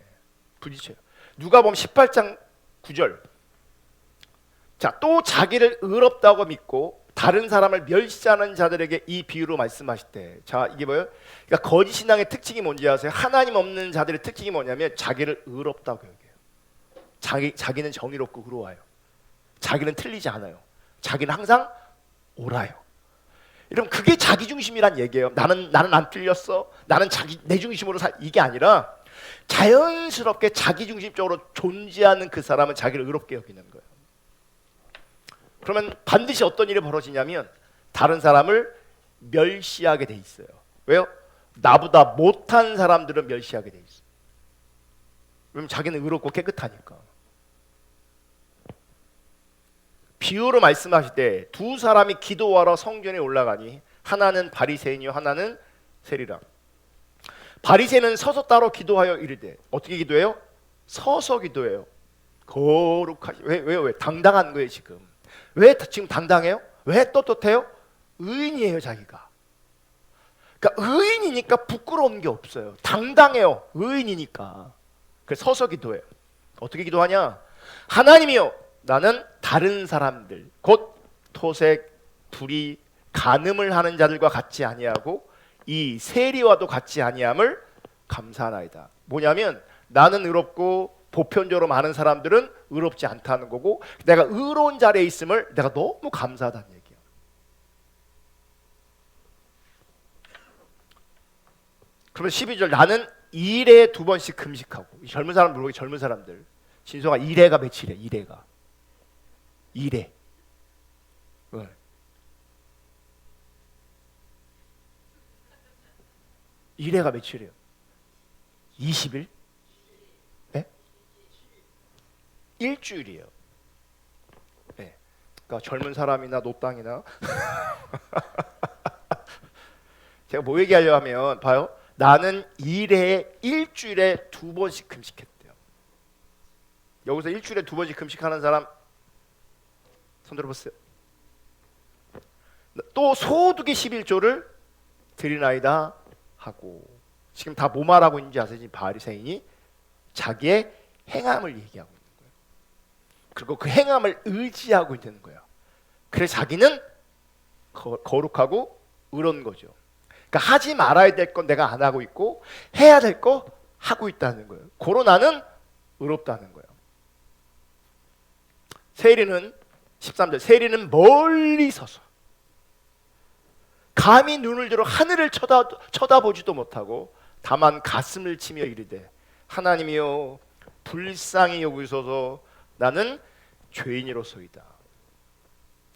[SPEAKER 1] 부딪혀요. 누가복음 18장 9절. 자, 또 자기를 의롭다고 믿고 다른 사람을 멸시하는 자들에게 이 비유로 말씀하실 때, 자, 이게 뭐예요? 그러니까 거짓 신앙의 특징이 뭔지 아세요? 하나님 없는 자들의 특징이 뭐냐면 자기를 의롭다고 여겨요. 자기는 정의롭고 의로워요. 자기는 틀리지 않아요. 자기는 항상 옳아요. 여러분, 그게 자기 중심이란 얘기예요. 나는 안 틀렸어. 나는 내 중심으로 이게 아니라 자연스럽게 자기 중심적으로 존재하는 그 사람은 자기를 의롭게 여기는 거예요. 그러면 반드시 어떤 일이 벌어지냐면 다른 사람을 멸시하게 돼 있어요. 왜요? 나보다 못한 사람들은 멸시하게 돼 있어요. 왜냐면 자기는 의롭고 깨끗하니까. 비유로 말씀하실 때 두 사람이 기도하러 성전에 올라가니 하나는 바리새인이요 하나는 세리라. 바리새인은 서서 따로 기도하여 이르되, 어떻게 기도해요? 서서 기도해요. 거룩하시. 왜 당당한 거예요 지금. 왜 지금 당당해요? 왜 떳떳해요? 의인이에요 자기가. 그러니까 의인이니까 부끄러운 게 없어요. 당당해요. 의인이니까. 그래서 서서 기도해요. 어떻게 기도하냐? 하나님이요, 나는 다른 사람들 곧 토색, 불의, 간음을 하는 자들과 같지 아니하고 이 세리와도 같지 아니함을 감사하나이다. 뭐냐면 나는 의롭고 보편적으로 많은 사람들은 의롭지 않다는 거고, 내가 의로운 자리에 있음을 내가 너무 감사하다는 얘기야. 그러면 12절, 나는 1회에 2번씩 금식하고. 젊은 사람 물어보기, 젊은 사람들, 진성아 1회가 며칠이야? 1회. 네. 1회가 며칠이에요? 20일? 네? 일주일이에요. 네. 그러니까 젊은 사람이나 노땅이나 제가 뭐 얘기하려고 하면 봐요. 나는 1회에 일주일에 2번씩 금식했대요. 여기서 일주일에 2번씩 금식하는 사람 손 들어보세요. 또 소득의 11조를 드리나이다 하고. 지금 다 뭐 말하고 있는지 아세요? 지금 바리새인이 자기의 행함을 얘기하고 있는 거예요. 그리고 그 행함을 의지하고 있는 거예요. 그래서 자기는 거룩하고 의로운 거죠. 그러니까 하지 말아야 될 건 내가 안 하고 있고 해야 될 거 하고 있다는 거예요. 고로 나는 의롭다는 거예요. 세리는 13절, 세리는 멀리 서서 감히 눈을 들어 하늘을 쳐다보지도 못하고 다만 가슴을 치며 이르되 하나님이여 불쌍히 여기소서 나는 죄인이로소이다.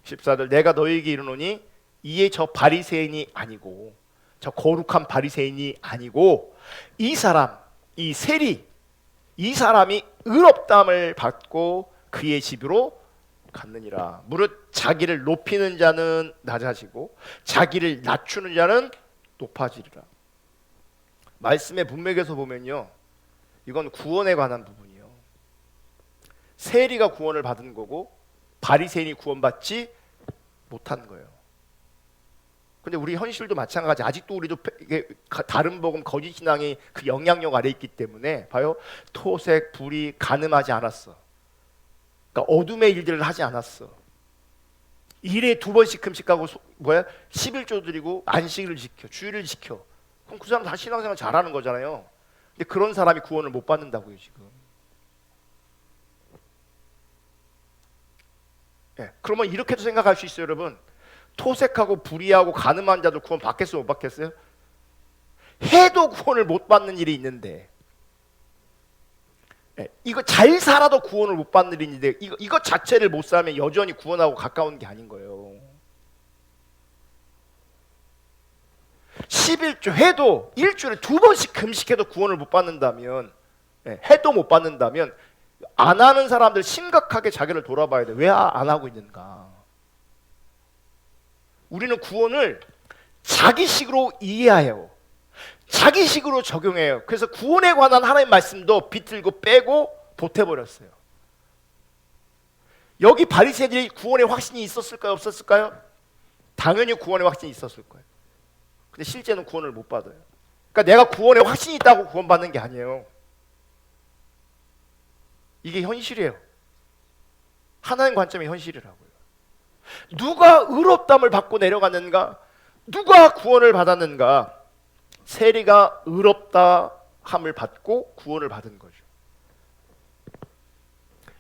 [SPEAKER 1] 14절 내가 너에게 이르노니 이에 저 바리새인이 아니고 저 거룩한 바리새인이 아니고 이 사람 이 세리 이 사람이 의롭다함을 받고 그의 집으로 갔느니라. 무릇 자기를 높이는 자는 낮아지고 자기를 낮추는 자는 높아지리라. 말씀의 문맥에서 보면요, 이건 구원에 관한 부분이요. 세리가 구원을 받은 거고 바리새인이 구원받지 못한 거예요. 근데 우리 현실도 마찬가지. 아직도 우리도 다른 복음 거짓 신앙이 그 영향력 아래 있기 때문에 봐요. 토색, 불의, 간음하지 않았어. 그러니까 어둠의 일들을 하지 않았어. 일에 2번씩 금식하고 11조 드리고 안식일을 지켜, 주일을 지켜. 그럼 그 사람 다 신앙생활 잘하는 거잖아요. 근데 그런 사람이 구원을 못 받는다고요 지금. 네, 그러면 이렇게도 생각할 수 있어요, 여러분. 토색하고 불의하고 간음한 자들 구원 받겠어요, 못 받겠어요? 해도 구원을 못 받는 일이 있는데, 네, 이거 잘 살아도 구원을 못 받는 일이 있는데 이거 자체를 못 살면 여전히 구원하고 가까운 게 아닌 거예요. 11조 해도 일주일에 2번씩 금식해도 구원을 못 받는다면, 네, 해도 못 받는다면 안 하는 사람들 심각하게 자기를 돌아봐야 돼. 왜 안 하고 있는가? 우리는 구원을 자기식으로 이해해요. 자기식으로 적용해요. 그래서 구원에 관한 하나님의 말씀도 비틀고 빼고 보태버렸어요. 여기 바리새인들이 구원의 확신이 있었을까요? 없었을까요? 당연히 구원의 확신이 있었을 거예요. 근데 실제는 구원을 못 받아요. 그러니까 내가 구원의 확신이 있다고 구원받는 게 아니에요. 이게 현실이에요. 하나님 관점의 현실이라고요. 누가 의롭다함을 받고 내려갔는가? 누가 구원을 받았는가? 세리가 의롭다함을 받고 구원을 받은 거죠.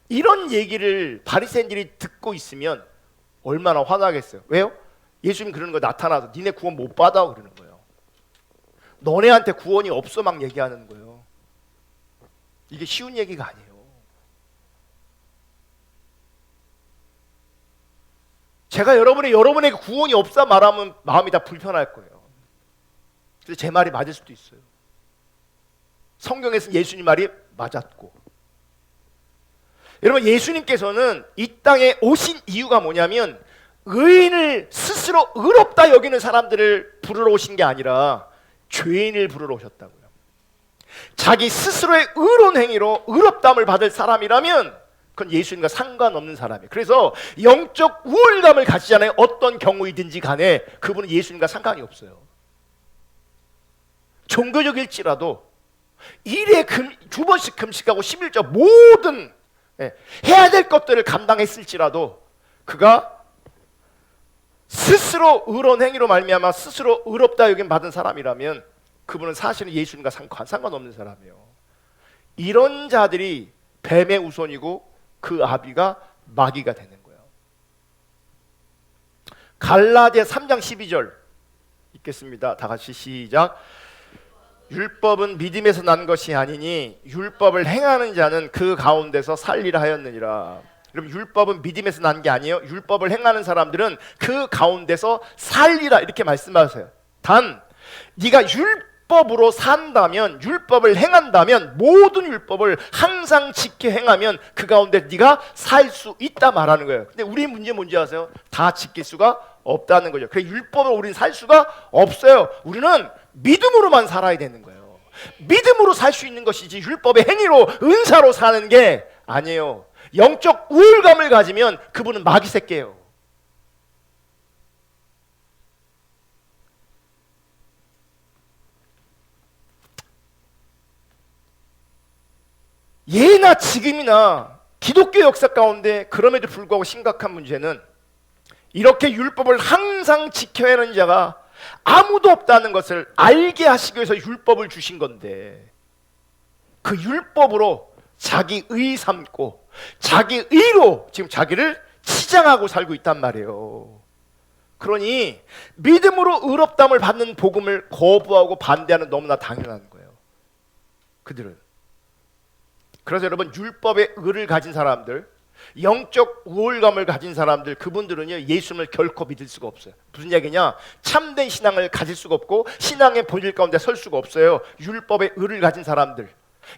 [SPEAKER 1] 이런 얘기를 바리새인들이 듣고 있으면 얼마나 화나겠어요. 왜요? 예수님 그러는 거 나타나서 니네 구원 못 받아 그러는 거예요. 너네한테 구원이 없어 막 얘기하는 거예요. 이게 쉬운 얘기가 아니에요. 제가 여러분에게 구원이 없다 말하면 마음이 다 불편할 거예요. 그래서 제 말이 맞을 수도 있어요. 성경에서는 예수님 말이 맞았고, 여러분 예수님께서는 이 땅에 오신 이유가 뭐냐면 의인을 스스로 의롭다 여기는 사람들을 부르러 오신 게 아니라 죄인을 부르러 오셨다고요. 자기 스스로의 의로운 행위로 의롭다함을 받을 사람이라면 그건 예수님과 상관없는 사람이에요. 그래서 영적 우월감을 가지잖아요. 어떤 경우이든지 간에 그분은 예수님과 상관이 없어요. 종교적일지라도 일에 2번씩 금식하고 11조 모든 해야 될 것들을 감당했을지라도 그가 스스로 의로운 행위로 말미암아 스스로 의롭다 여김 받은 사람이라면 그분은 사실은 예수님과 상관없는 사람이에요. 이런 자들이 뱀의 우선이고 그 아비가 마귀가 되는 거예요. 갈라디아 3장 12절 읽겠습니다. 다 같이 시작. 율법은 믿음에서 난 것이 아니니 율법을 행하는 자는 그 가운데서 살리라 하였느니라. 그럼 율법은 믿음에서 난 게 아니에요. 율법을 행하는 사람들은 그 가운데서 살리라 이렇게 말씀하세요. 단 네가 율법으로 산다면, 율법을 행한다면, 모든 율법을 항상 지켜 행하면 그 가운데 네가 살 수 있다 말하는 거예요. 근데 우리 문제 뭔지 아세요? 다 지킬 수가 없다는 거죠. 그래서 율법으로 우리는 살 수가 없어요. 우리는 믿음으로만 살아야 되는 거예요. 믿음으로 살 수 있는 것이지 율법의 행위로 은사로 사는 게 아니에요. 영적 우울감을 가지면 그분은 마귀 새끼예요. 예나 지금이나 기독교 역사 가운데 그럼에도 불구하고 심각한 문제는 이렇게 율법을 항상 지켜야 하는 자가 아무도 없다는 것을 알게 하시기 위해서 율법을 주신 건데 그 율법으로 자기 의 삼고 자기 의로 지금 자기를 치장하고 살고 있단 말이에요. 그러니 믿음으로 의롭다함을 받는 복음을 거부하고 반대하는 너무나 당연한 거예요. 그들은. 그래서 여러분, 율법의 의를 가진 사람들, 영적 우월감을 가진 사람들, 그분들은요 예수님을 결코 믿을 수가 없어요. 무슨 얘기냐? 참된 신앙을 가질 수가 없고 신앙의 본질 가운데 설 수가 없어요. 율법의 의를 가진 사람들,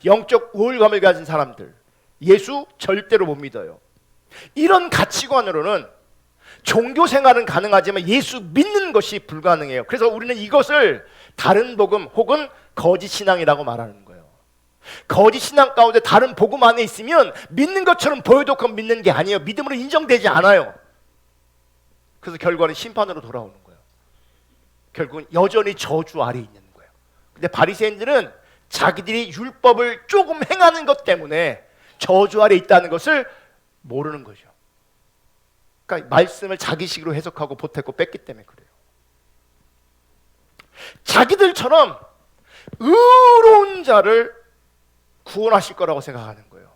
[SPEAKER 1] 영적 우월감을 가진 사람들, 예수 절대로 못 믿어요. 이런 가치관으로는 종교 생활은 가능하지만 예수 믿는 것이 불가능해요. 그래서 우리는 이것을 다른 복음 혹은 거짓 신앙이라고 말하는 거예요. 거짓 신앙 가운데 다른 복음 안에 있으면 믿는 것처럼 보여도 그건 믿는 게 아니에요. 믿음으로 인정되지 않아요. 그래서 결과는 심판으로 돌아오는 거예요. 결국은 여전히 저주 아래에 있는 거예요. 근데 바리새인들은 자기들이 율법을 조금 행하는 것 때문에 저주 아래에 있다는 것을 모르는 거죠. 그러니까 말씀을 자기식으로 해석하고 보탰고 뺐기 때문에 그래요. 자기들처럼 의로운 자를 구원하실 거라고 생각하는 거예요.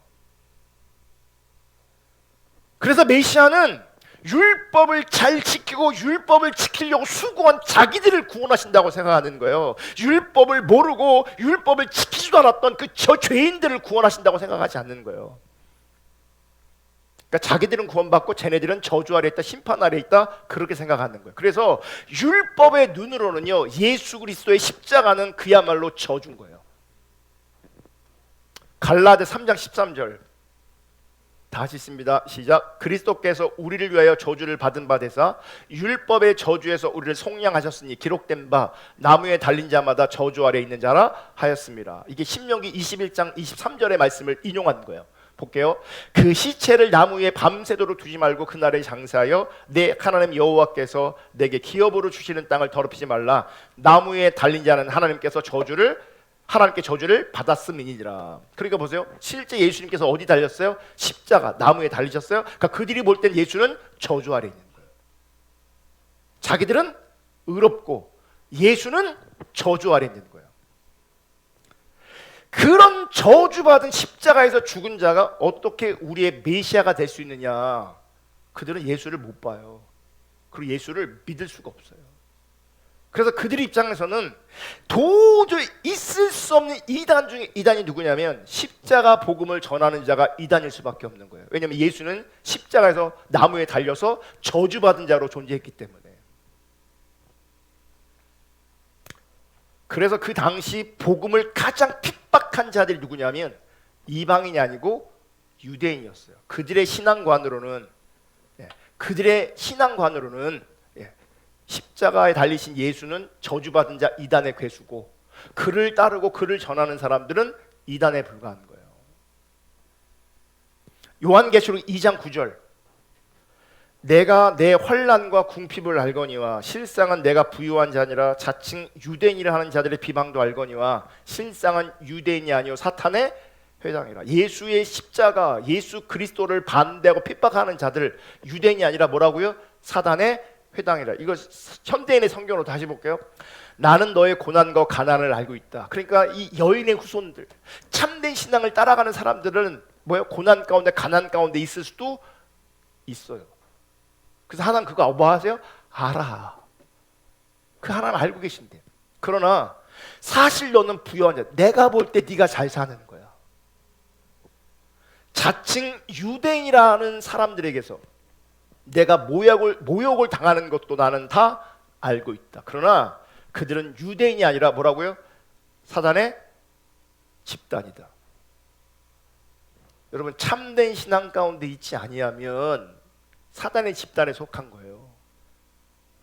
[SPEAKER 1] 그래서 메시아는 율법을 잘 지키고 율법을 지키려고 수고한 자기들을 구원하신다고 생각하는 거예요. 율법을 모르고 율법을 지키지도 않았던 저 죄인들을 구원하신다고 생각하지 않는 거예요. 그러니까 자기들은 구원받고 쟤네들은 저주 아래 있다, 심판 아래 있다, 그렇게 생각하는 거예요. 그래서 율법의 눈으로는요 예수 그리스도의 십자가는 그야말로 저주인 거예요. 갈라디 3장 13절 다시 읽습니다. 시작. 그리스도께서 우리를 위하여 저주를 받은 바 되사 율법의 저주에서 우리를 속량하셨으니 기록된 바 나무에 달린 자마다 저주 아래 있는 자라 하였습니다. 이게 신명기 21장 23절의 말씀을 인용한 거예요. 볼게요. 그 시체를 나무 위에 밤새도록 두지 말고 그날에 장사하여 내 하나님 여호와께서 내게 기업으로 주시는 땅을 더럽히지 말라. 나무 위에 달린 자는 하나님께 저주를 받았음이니라. 그러니까 보세요. 실제 예수님께서 어디 달렸어요? 십자가, 나무에 달리셨어요. 그러니까 그들이 볼 땐 예수는 저주 아래 있는 거예요. 자기들은 의롭고 예수는 저주 아래 있는 거예요. 그런 저주받은 십자가에서 죽은 자가 어떻게 우리의 메시아가 될 수 있느냐? 그들은 예수를 못 봐요. 그리고 예수를 믿을 수가 없어요. 그래서 그들 입장에서는 도저히 있을 수 없는 이단 중에 이단이 누구냐면 십자가 복음을 전하는 자가 이단일 수밖에 없는 거예요. 왜냐하면 예수는 십자가에서 나무에 달려서 저주받은 자로 존재했기 때문에. 그래서 그 당시 복음을 가장 핍박한 자들이 누구냐면 이방인이 아니고 유대인이었어요. 그들의 신앙관으로는 십자가에 달리신 예수는 저주받은 자 이단의 괴수고 그를 따르고 그를 전하는 사람들은 이단에 불과한 거예요. 요한계시록 2장 9절 내가 내 환난과 궁핍을 알거니와 실상은 내가 부유한 자니라 자칭 유대인이라 하는 자들의 비방도 알거니와 실상은 유대인이 아니요 사탄의 회당이라. 예수의 십자가, 예수 그리스도를 반대하고 핍박하는 자들 유대인이 아니라 뭐라고요? 사단의 회당이라. 이거 현대인의 성경으로 다시 볼게요. 나는 너의 고난과 가난을 알고 있다. 그러니까 이 여인의 후손들, 참된 신앙을 따라가는 사람들은 뭐예요? 고난 가운데 가난 가운데 있을 수도 있어요. 그래서 하나님 그거 뭐 하세요? 알아. 그 하나님 알고 계신데. 그러나 사실 너는 부유한 자. 내가 볼 때 네가 잘 사는 거야. 자칭 유대인이라는 사람들에게서 내가 모욕을 당하는 것도 나는 다 알고 있다. 그러나 그들은 유대인이 아니라 뭐라고요? 사단의 집단이다. 여러분 참된 신앙 가운데 있지 아니하면 사단의 집단에 속한 거예요.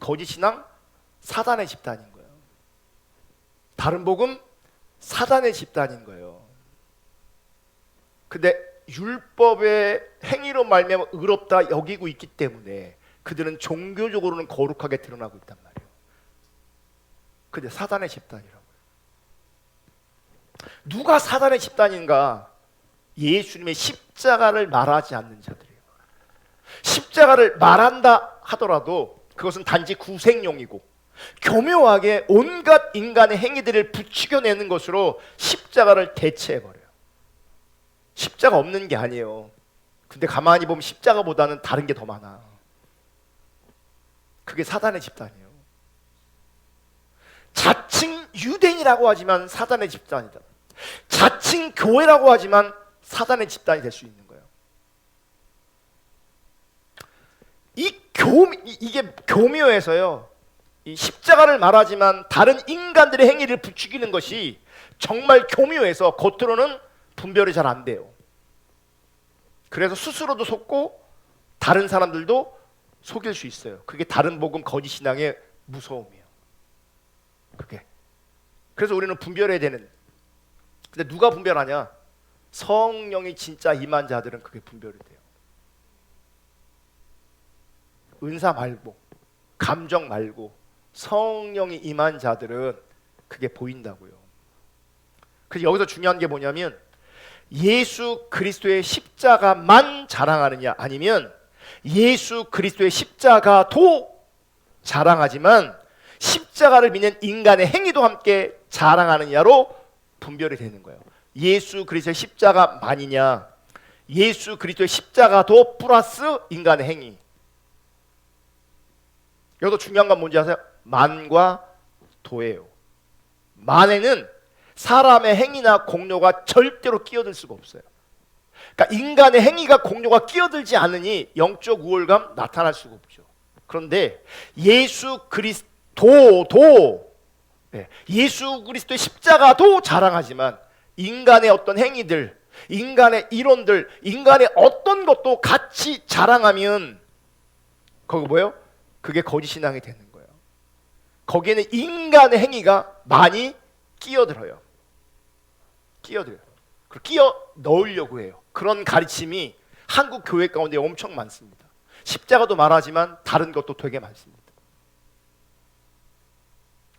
[SPEAKER 1] 거짓 신앙 사단의 집단인 거예요. 다른 복음 사단의 집단인 거예요. 근데 율법의 행위로 말미암아 의롭다 여기고 있기 때문에 그들은 종교적으로는 거룩하게 드러나고 있단 말이에요. 근데 사단의 집단이라고요. 누가 사단의 집단인가? 예수님의 십자가를 말하지 않는 자들이에요. 십자가를 말한다 하더라도 그것은 단지 구색용이고 교묘하게 온갖 인간의 행위들을 부추겨내는 것으로 십자가를 대체해버려요. 십자가 없는 게 아니에요. 근데 가만히 보면 십자가보다는 다른 게 더 많아. 그게 사단의 집단이에요. 자칭 유대인이라고 하지만 사단의 집단이다. 자칭 교회라고 하지만 사단의 집단이 될 수 있는 거예요. 이게 교묘해서요. 이 십자가를 말하지만 다른 인간들의 행위를 부추기는 것이 정말 교묘해서 겉으로는 분별이 잘 안 돼요. 그래서 스스로도 속고 다른 사람들도 속일 수 있어요. 그게 다른 복음 거짓 신앙의 무서움이에요. 그게. 그래서 우리는 분별해야 되는. 근데 누가 분별하냐? 성령이 진짜 임한 자들은 그게 분별이 돼요. 은사 말고 감정 말고 성령이 임한 자들은 그게 보인다고요. 그래서 여기서 중요한 게 뭐냐면 예수 그리스도의 십자가만 자랑하느냐 아니면 예수 그리스도의 십자가도 자랑하지만 십자가를 믿는 인간의 행위도 함께 자랑하느냐로 분별이 되는 거예요. 예수 그리스도의 십자가만이냐 예수 그리스도의 십자가도 플러스 인간의 행위. 여기서 중요한 건 뭔지 아세요? 만과 도예요. 만에는 사람의 행위나 공로가 절대로 끼어들 수가 없어요. 그러니까 인간의 행위가 공로가 끼어들지 않으니 영적 우월감 나타날 수가 없죠. 그런데 예수 그리스도도 예수 그리스도의 십자가도 자랑하지만 인간의 어떤 행위들, 인간의 이론들, 인간의 어떤 것도 같이 자랑하면 거기 뭐예요? 그게 거짓 신앙이 되는 거예요. 거기에는 인간의 행위가 많이 끼어들어요. 끼어들어요. 그리고 끼어 넣으려고 해요. 그런 가르침이 한국 교회 가운데 엄청 많습니다. 십자가도 말하지만 다른 것도 되게 많습니다.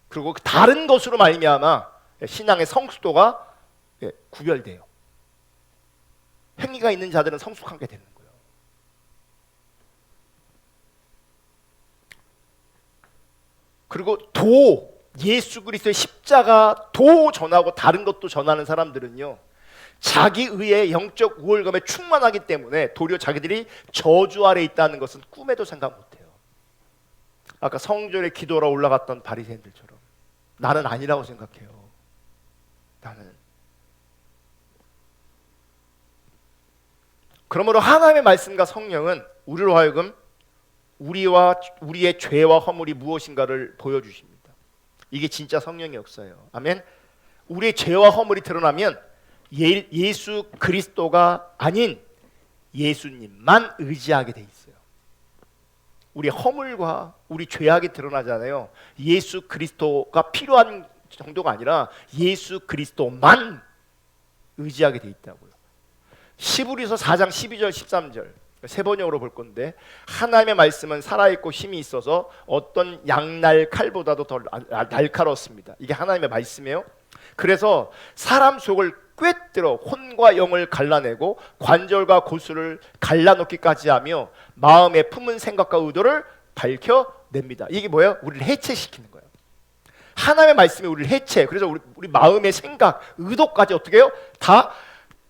[SPEAKER 1] 그리고 다른 것으로 말미암아 신앙의 성숙도가 구별돼요. 행위가 있는 자들은 성숙한 게 되는 거예요. 그리고 예수 그리스도의 십자가도 전하고 다른 것도 전하는 사람들은요 자기 의의 영적 우월감에 충만하기 때문에 도리어 자기들이 저주 아래 있다는 것은 꿈에도 생각 못해요. 아까 성전에 기도하러 올라갔던 바리새인들처럼 나는 아니라고 생각해요. 나는. 그러므로 하나님의 말씀과 성령은 우리로 하여금 우리의 죄와 허물이 무엇인가를 보여주십니다. 이게 진짜 성령의 역사예요. 아멘. 우리의 죄와 허물이 드러나면 예수 그리스도가 아닌 예수님만 의지하게 돼 있어요. 우리 허물과 우리 죄악이 드러나잖아요. 예수 그리스도가 필요한 정도가 아니라 예수 그리스도만 의지하게 돼 있다고요. 시브리서 4장 12절 13절 세 번역으로 볼 건데 하나님의 말씀은 살아있고 힘이 있어서 어떤 양날 칼보다도 더 날카롭습니다. 이게 하나님의 말씀이에요. 그래서 사람 속을 꿰뚫어 혼과 영을 갈라내고 관절과 고수를 갈라놓기까지 하며 마음에 품은 생각과 의도를 밝혀냅니다. 이게 뭐예요? 우리를 해체시키는 거예요. 하나님의 말씀이 우리를 해체. 그래서 우리 마음의 생각, 의도까지 어떻게 해요? 다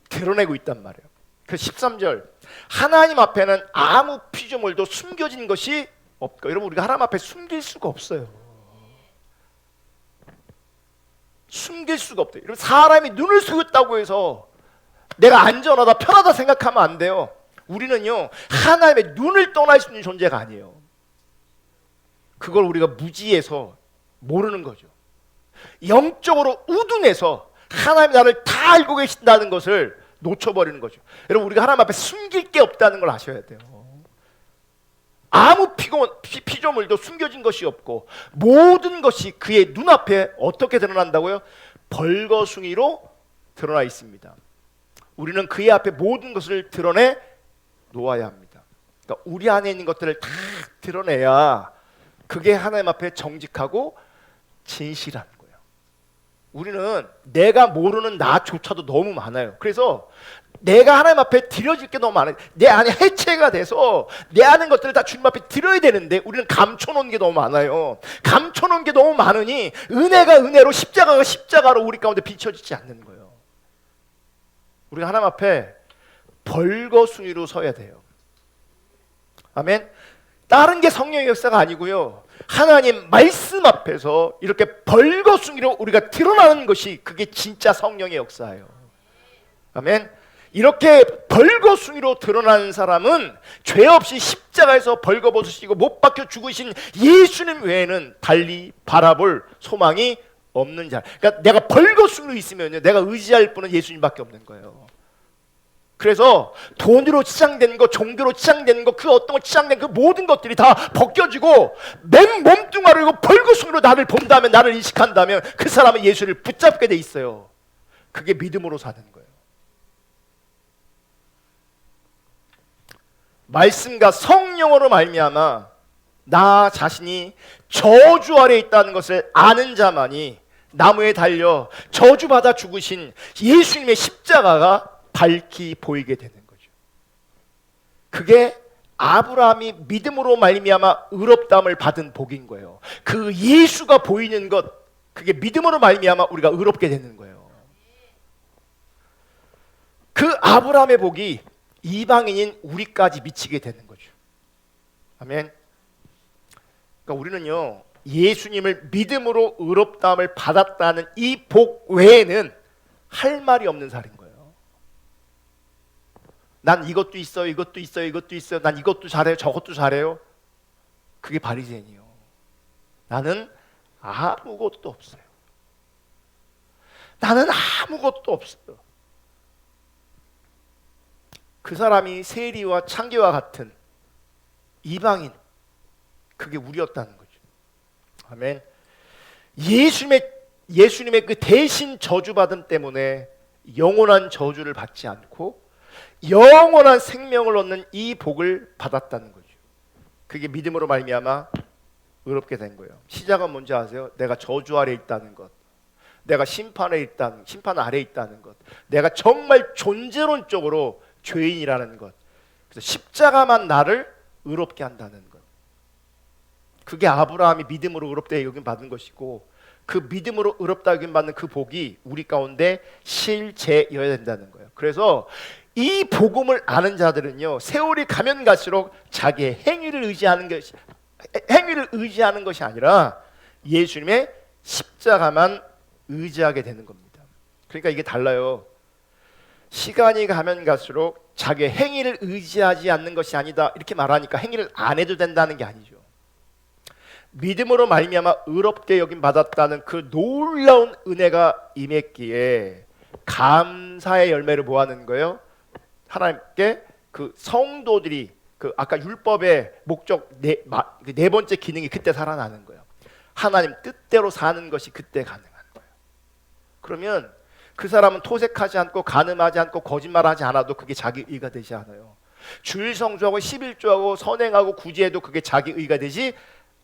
[SPEAKER 1] 드러내고 있단 말이에요. 그래서 13절 하나님 앞에는 아무 피조물도 숨겨진 것이 없고 여러분 우리가 하나님 앞에 숨길 수가 없어요. 숨길 수가 없대요. 여러분 사람이 눈을 속였다고 해서 내가 안전하다 편하다 생각하면 안 돼요. 우리는요 하나님의 눈을 떠날 수 있는 존재가 아니에요. 그걸 우리가 무지해서 모르는 거죠. 영적으로 우둔해서 하나님이 나를 다 알고 계신다는 것을 놓쳐버리는 거죠. 여러분 우리가 하나님 앞에 숨길 게 없다는 걸 아셔야 돼요. 아무 피조물도 숨겨진 것이 없고 모든 것이 그의 눈앞에 어떻게 드러난다고요? 벌거숭이로 드러나 있습니다. 우리는 그의 앞에 모든 것을 드러내 놓아야 합니다. 그러니까 우리 안에 있는 것들을 다 드러내야 그게 하나님 앞에 정직하고 진실한 거예요. 우리는 내가 모르는 나조차도 너무 많아요. 그래서 내가 하나님 앞에 드려질 게 너무 많아요. 내 안에 해체가 돼서 내 아는 것들을 다 주님 앞에 드려야 되는데 우리는 감춰놓은 게 너무 많아요. 감춰놓은 게 너무 많으니 은혜가 은혜로 십자가가 십자가로 우리 가운데 비춰지지 않는 거예요. 우리가 하나님 앞에 벌거숭이로 서야 돼요. 아멘. 다른 게 성령의 역사가 아니고요, 하나님 말씀 앞에서 이렇게 벌거숭이로 우리가 드러나는 것이 그게 진짜 성령의 역사예요. 아멘. 이렇게 벌거숭이로 드러나는 사람은 죄 없이 십자가에서 벌거벗으시고 못 박혀 죽으신 예수님 외에는 달리 바라볼 소망이 없는 자. 그러니까 내가 벌거숭이로 있으면요, 내가 의지할 분은 예수님밖에 없는 거예요. 그래서 돈으로 치장된 거, 종교로 치장된 거, 그 어떤 거 치장된 그 모든 것들이 다 벗겨지고 맨 몸뚱아리고 벌거숭이로 나를 본다면, 나를 인식한다면 그 사람은 예수를 붙잡게 돼 있어요. 그게 믿음으로 사는 거예요. 말씀과 성령으로 말미암아 나 자신이 저주 아래 있다는 것을 아는 자만이 나무에 달려 저주받아 죽으신 예수님의 십자가가 밝히 보이게 되는 거죠. 그게 아브라함이 믿음으로 말미암아 의롭다함을 받은 복인 거예요. 그 예수가 보이는 것, 그게 믿음으로 말미암아 우리가 의롭게 되는 거예요. 그 아브라함의 복이 이방인인 우리까지 미치게 되는 거죠. 아멘. 그러니까 우리는요, 예수님을 믿음으로 의롭다함을 받았다는 이 복 외에는 할 말이 없는 살인 거예요. 난 이것도 있어요, 이것도 있어요, 이것도 있어요. 난 이것도 잘해요, 저것도 잘해요. 그게 바리새인이요. 나는 아무것도 없어요. 나는 아무것도 없어요. 그 사람이 세리와 창기와 같은 이방인, 그게 우리였다는 거죠. 아멘. 예수님의 그 대신 저주받음 때문에 영원한 저주를 받지 않고 영원한 생명을 얻는 이 복을 받았다는 거죠. 그게 믿음으로 말미암아 의롭게 된 거예요. 시작은 뭔지 아세요? 내가 저주 아래 있다는 것, 내가 심판 아래 있다는 것, 내가 정말 존재론적으로 죄인이라는 것, 그래서 십자가만 나를 의롭게 한다는 것, 그게 아브라함이 믿음으로 의롭다 여김 받은 것이고, 그 믿음으로 의롭다 여김 받는 그 복이 우리 가운데 실제여야 된다는 거예요. 그래서 이 복음을 아는 자들은요, 세월이 가면 갈수록 자기의 행위를 의지하는 것이 아니라 예수님의 십자가만 의지하게 되는 겁니다. 그러니까 이게 달라요. 시간이 가면 갈수록 자기의 행위를 의지하지 않는 것이 아니다 이렇게 말하니까 행위를 안 해도 된다는 게 아니죠. 믿음으로 말미암아 의롭게 여김 받았다는 그 놀라운 은혜가 임했기에 감사의 열매를 모아는 거예요. 하나님께 그 성도들이 그 아까 율법의 목적 네 번째 기능이 그때 살아나는 거예요. 하나님 뜻대로 사는 것이 그때 가능한 거예요. 그러면 그 사람은 토색하지 않고 간음하지 않고 거짓말하지 않아도 그게 자기 의가 되지 않아요. 주일 성수하고 11조하고 선행하고 구제해도 그게 자기 의가 되지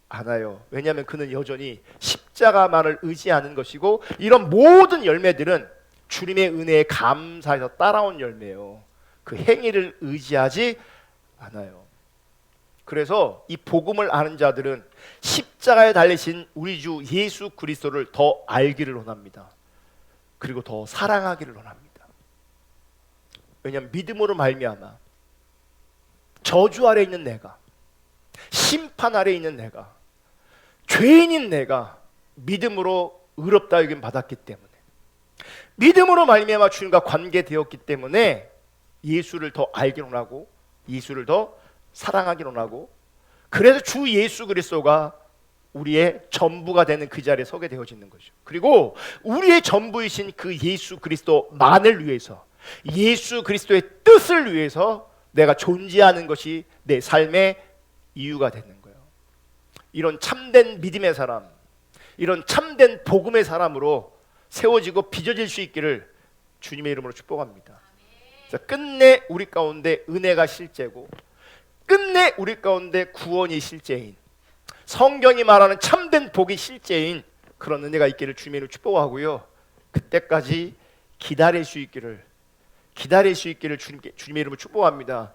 [SPEAKER 1] 않아요. 왜냐하면 그는 여전히 십자가만을 의지하는 것이고, 이런 모든 열매들은 주님의 은혜에 감사해서 따라온 열매예요. 그 행위를 의지하지 않아요. 그래서 이 복음을 아는 자들은 십자가에 달리신 우리 주 예수 그리스도를 더 알기를 원합니다. 그리고 더 사랑하기를 원합니다. 왜냐하면 믿음으로 말미암아 저주 아래 있는 내가, 심판 아래 있는 내가, 죄인인 내가 믿음으로 의롭다 여김 받았기 때문에, 믿음으로 말미암아 주님과 관계되었기 때문에 예수를 더 알기를 원하고 예수를 더 사랑하기를 원하고, 그래서 주 예수 그리스도가 우리의 전부가 되는 그 자리에 서게 되어지는 거죠. 그리고 우리의 전부이신 그 예수 그리스도만을 위해서, 예수 그리스도의 뜻을 위해서 내가 존재하는 것이 내 삶의 이유가 되는 거예요. 이런 참된 믿음의 사람, 이런 참된 복음의 사람으로 세워지고 빚어질 수 있기를 주님의 이름으로 축복합니다. 끝내 우리 가운데 은혜가 실제고, 끝내 우리 가운데 구원이 실제인, 성경이 말하는 참된 복이 실제인 그런 은혜가 있기를 주님의 이름으로 축복하고요. 그때까지 기다릴 수 있기를 주님의 이름으로 축복합니다.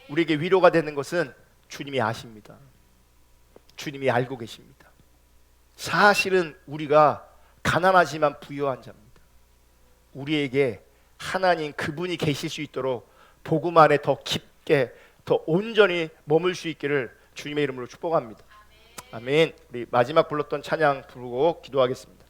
[SPEAKER 1] 우리에게 위로가 되는 것은 주님이 아십니다. 주님이 알고 계십니다. 사실은 우리가 가난하지만 부유한 자입니다. 우리에게 하나님 그분이 계실 수 있도록 복음 안에 더 깊게 더 온전히 머물 수 있기를 주님의 이름으로 축복합니다. 아멘. 우리 마지막 불렀던 찬양 부르고 기도하겠습니다.